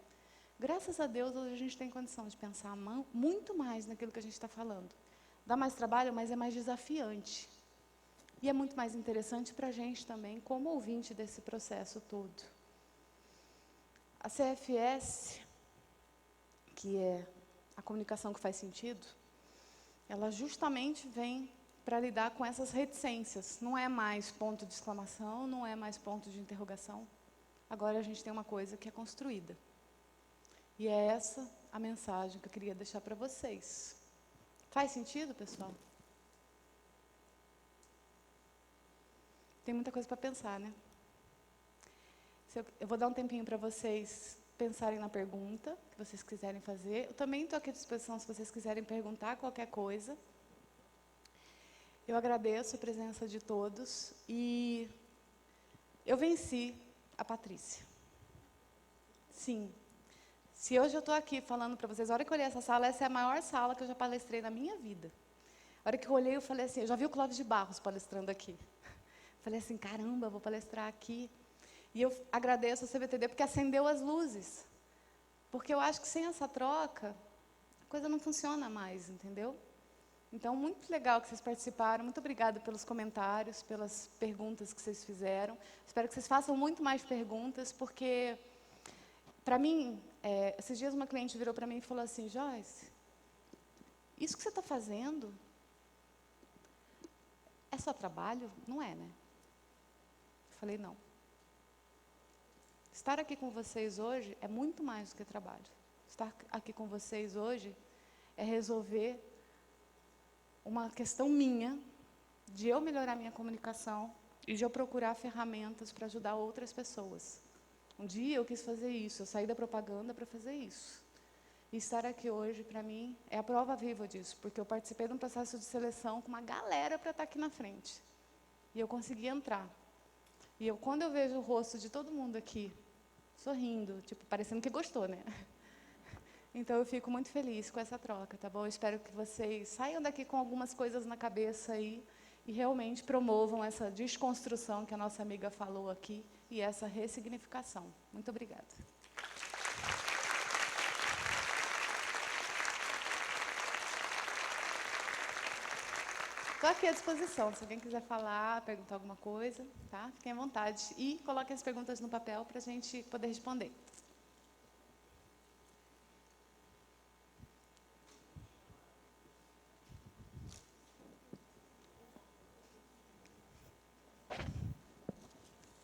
Graças a Deus, hoje a gente tem condição de pensar muito mais naquilo que a gente está falando. Dá mais trabalho, mas é mais desafiante. E é muito mais interessante para a gente também, como ouvinte desse processo todo. A CFS, que é a comunicação que faz sentido, ela justamente vem para lidar com essas reticências. Não é mais ponto de exclamação, não é mais ponto de interrogação. Agora a gente tem uma coisa que é construída. E é essa a mensagem que eu queria deixar para vocês. Faz sentido, pessoal? Tem muita coisa para pensar, né? Eu vou dar um tempinho para vocês pensarem na pergunta que vocês quiserem fazer. Eu também estou aqui à disposição se vocês quiserem perguntar qualquer coisa. Eu agradeço a presença de todos e eu venci a Patrícia. Sim. Se hoje eu estou aqui falando para vocês, a hora que eu olhei essa sala é a maior sala que eu já palestrei na minha vida. A hora que eu olhei, eu falei assim, eu já vi o Clóvis de Barros palestrando aqui. Falei assim, caramba, eu vou palestrar aqui. E eu agradeço ao CBTD porque acendeu as luzes. Porque eu acho que sem essa troca, a coisa não funciona mais, entendeu? Então, muito legal que vocês participaram. Muito obrigada pelos comentários, pelas perguntas que vocês fizeram. Espero que vocês façam muito mais perguntas, porque, para mim, esses dias uma cliente virou para mim e falou assim, Joyce, isso que você está fazendo é só trabalho? Não é, né? Eu falei, não. Estar aqui com vocês hoje é muito mais do que trabalho. Estar aqui com vocês hoje é resolver uma questão minha, de eu melhorar minha comunicação e de eu procurar ferramentas para ajudar outras pessoas. Um dia eu quis fazer isso, eu saí da propaganda para fazer isso. E estar aqui hoje, para mim, é a prova viva disso, porque eu participei de um processo de seleção com uma galera para estar aqui na frente. E eu consegui entrar. E quando eu vejo o rosto de todo mundo aqui, sorrindo, tipo, parecendo que gostou, né? Então, eu fico muito feliz com essa troca, tá bom? Eu espero que vocês saiam daqui com algumas coisas na cabeça aí e realmente promovam essa desconstrução que a nossa amiga falou aqui e essa ressignificação. Muito obrigada. Estou aqui à disposição, se alguém quiser falar, perguntar alguma coisa, tá? Fiquem à vontade. E coloquem as perguntas no papel para a gente poder responder.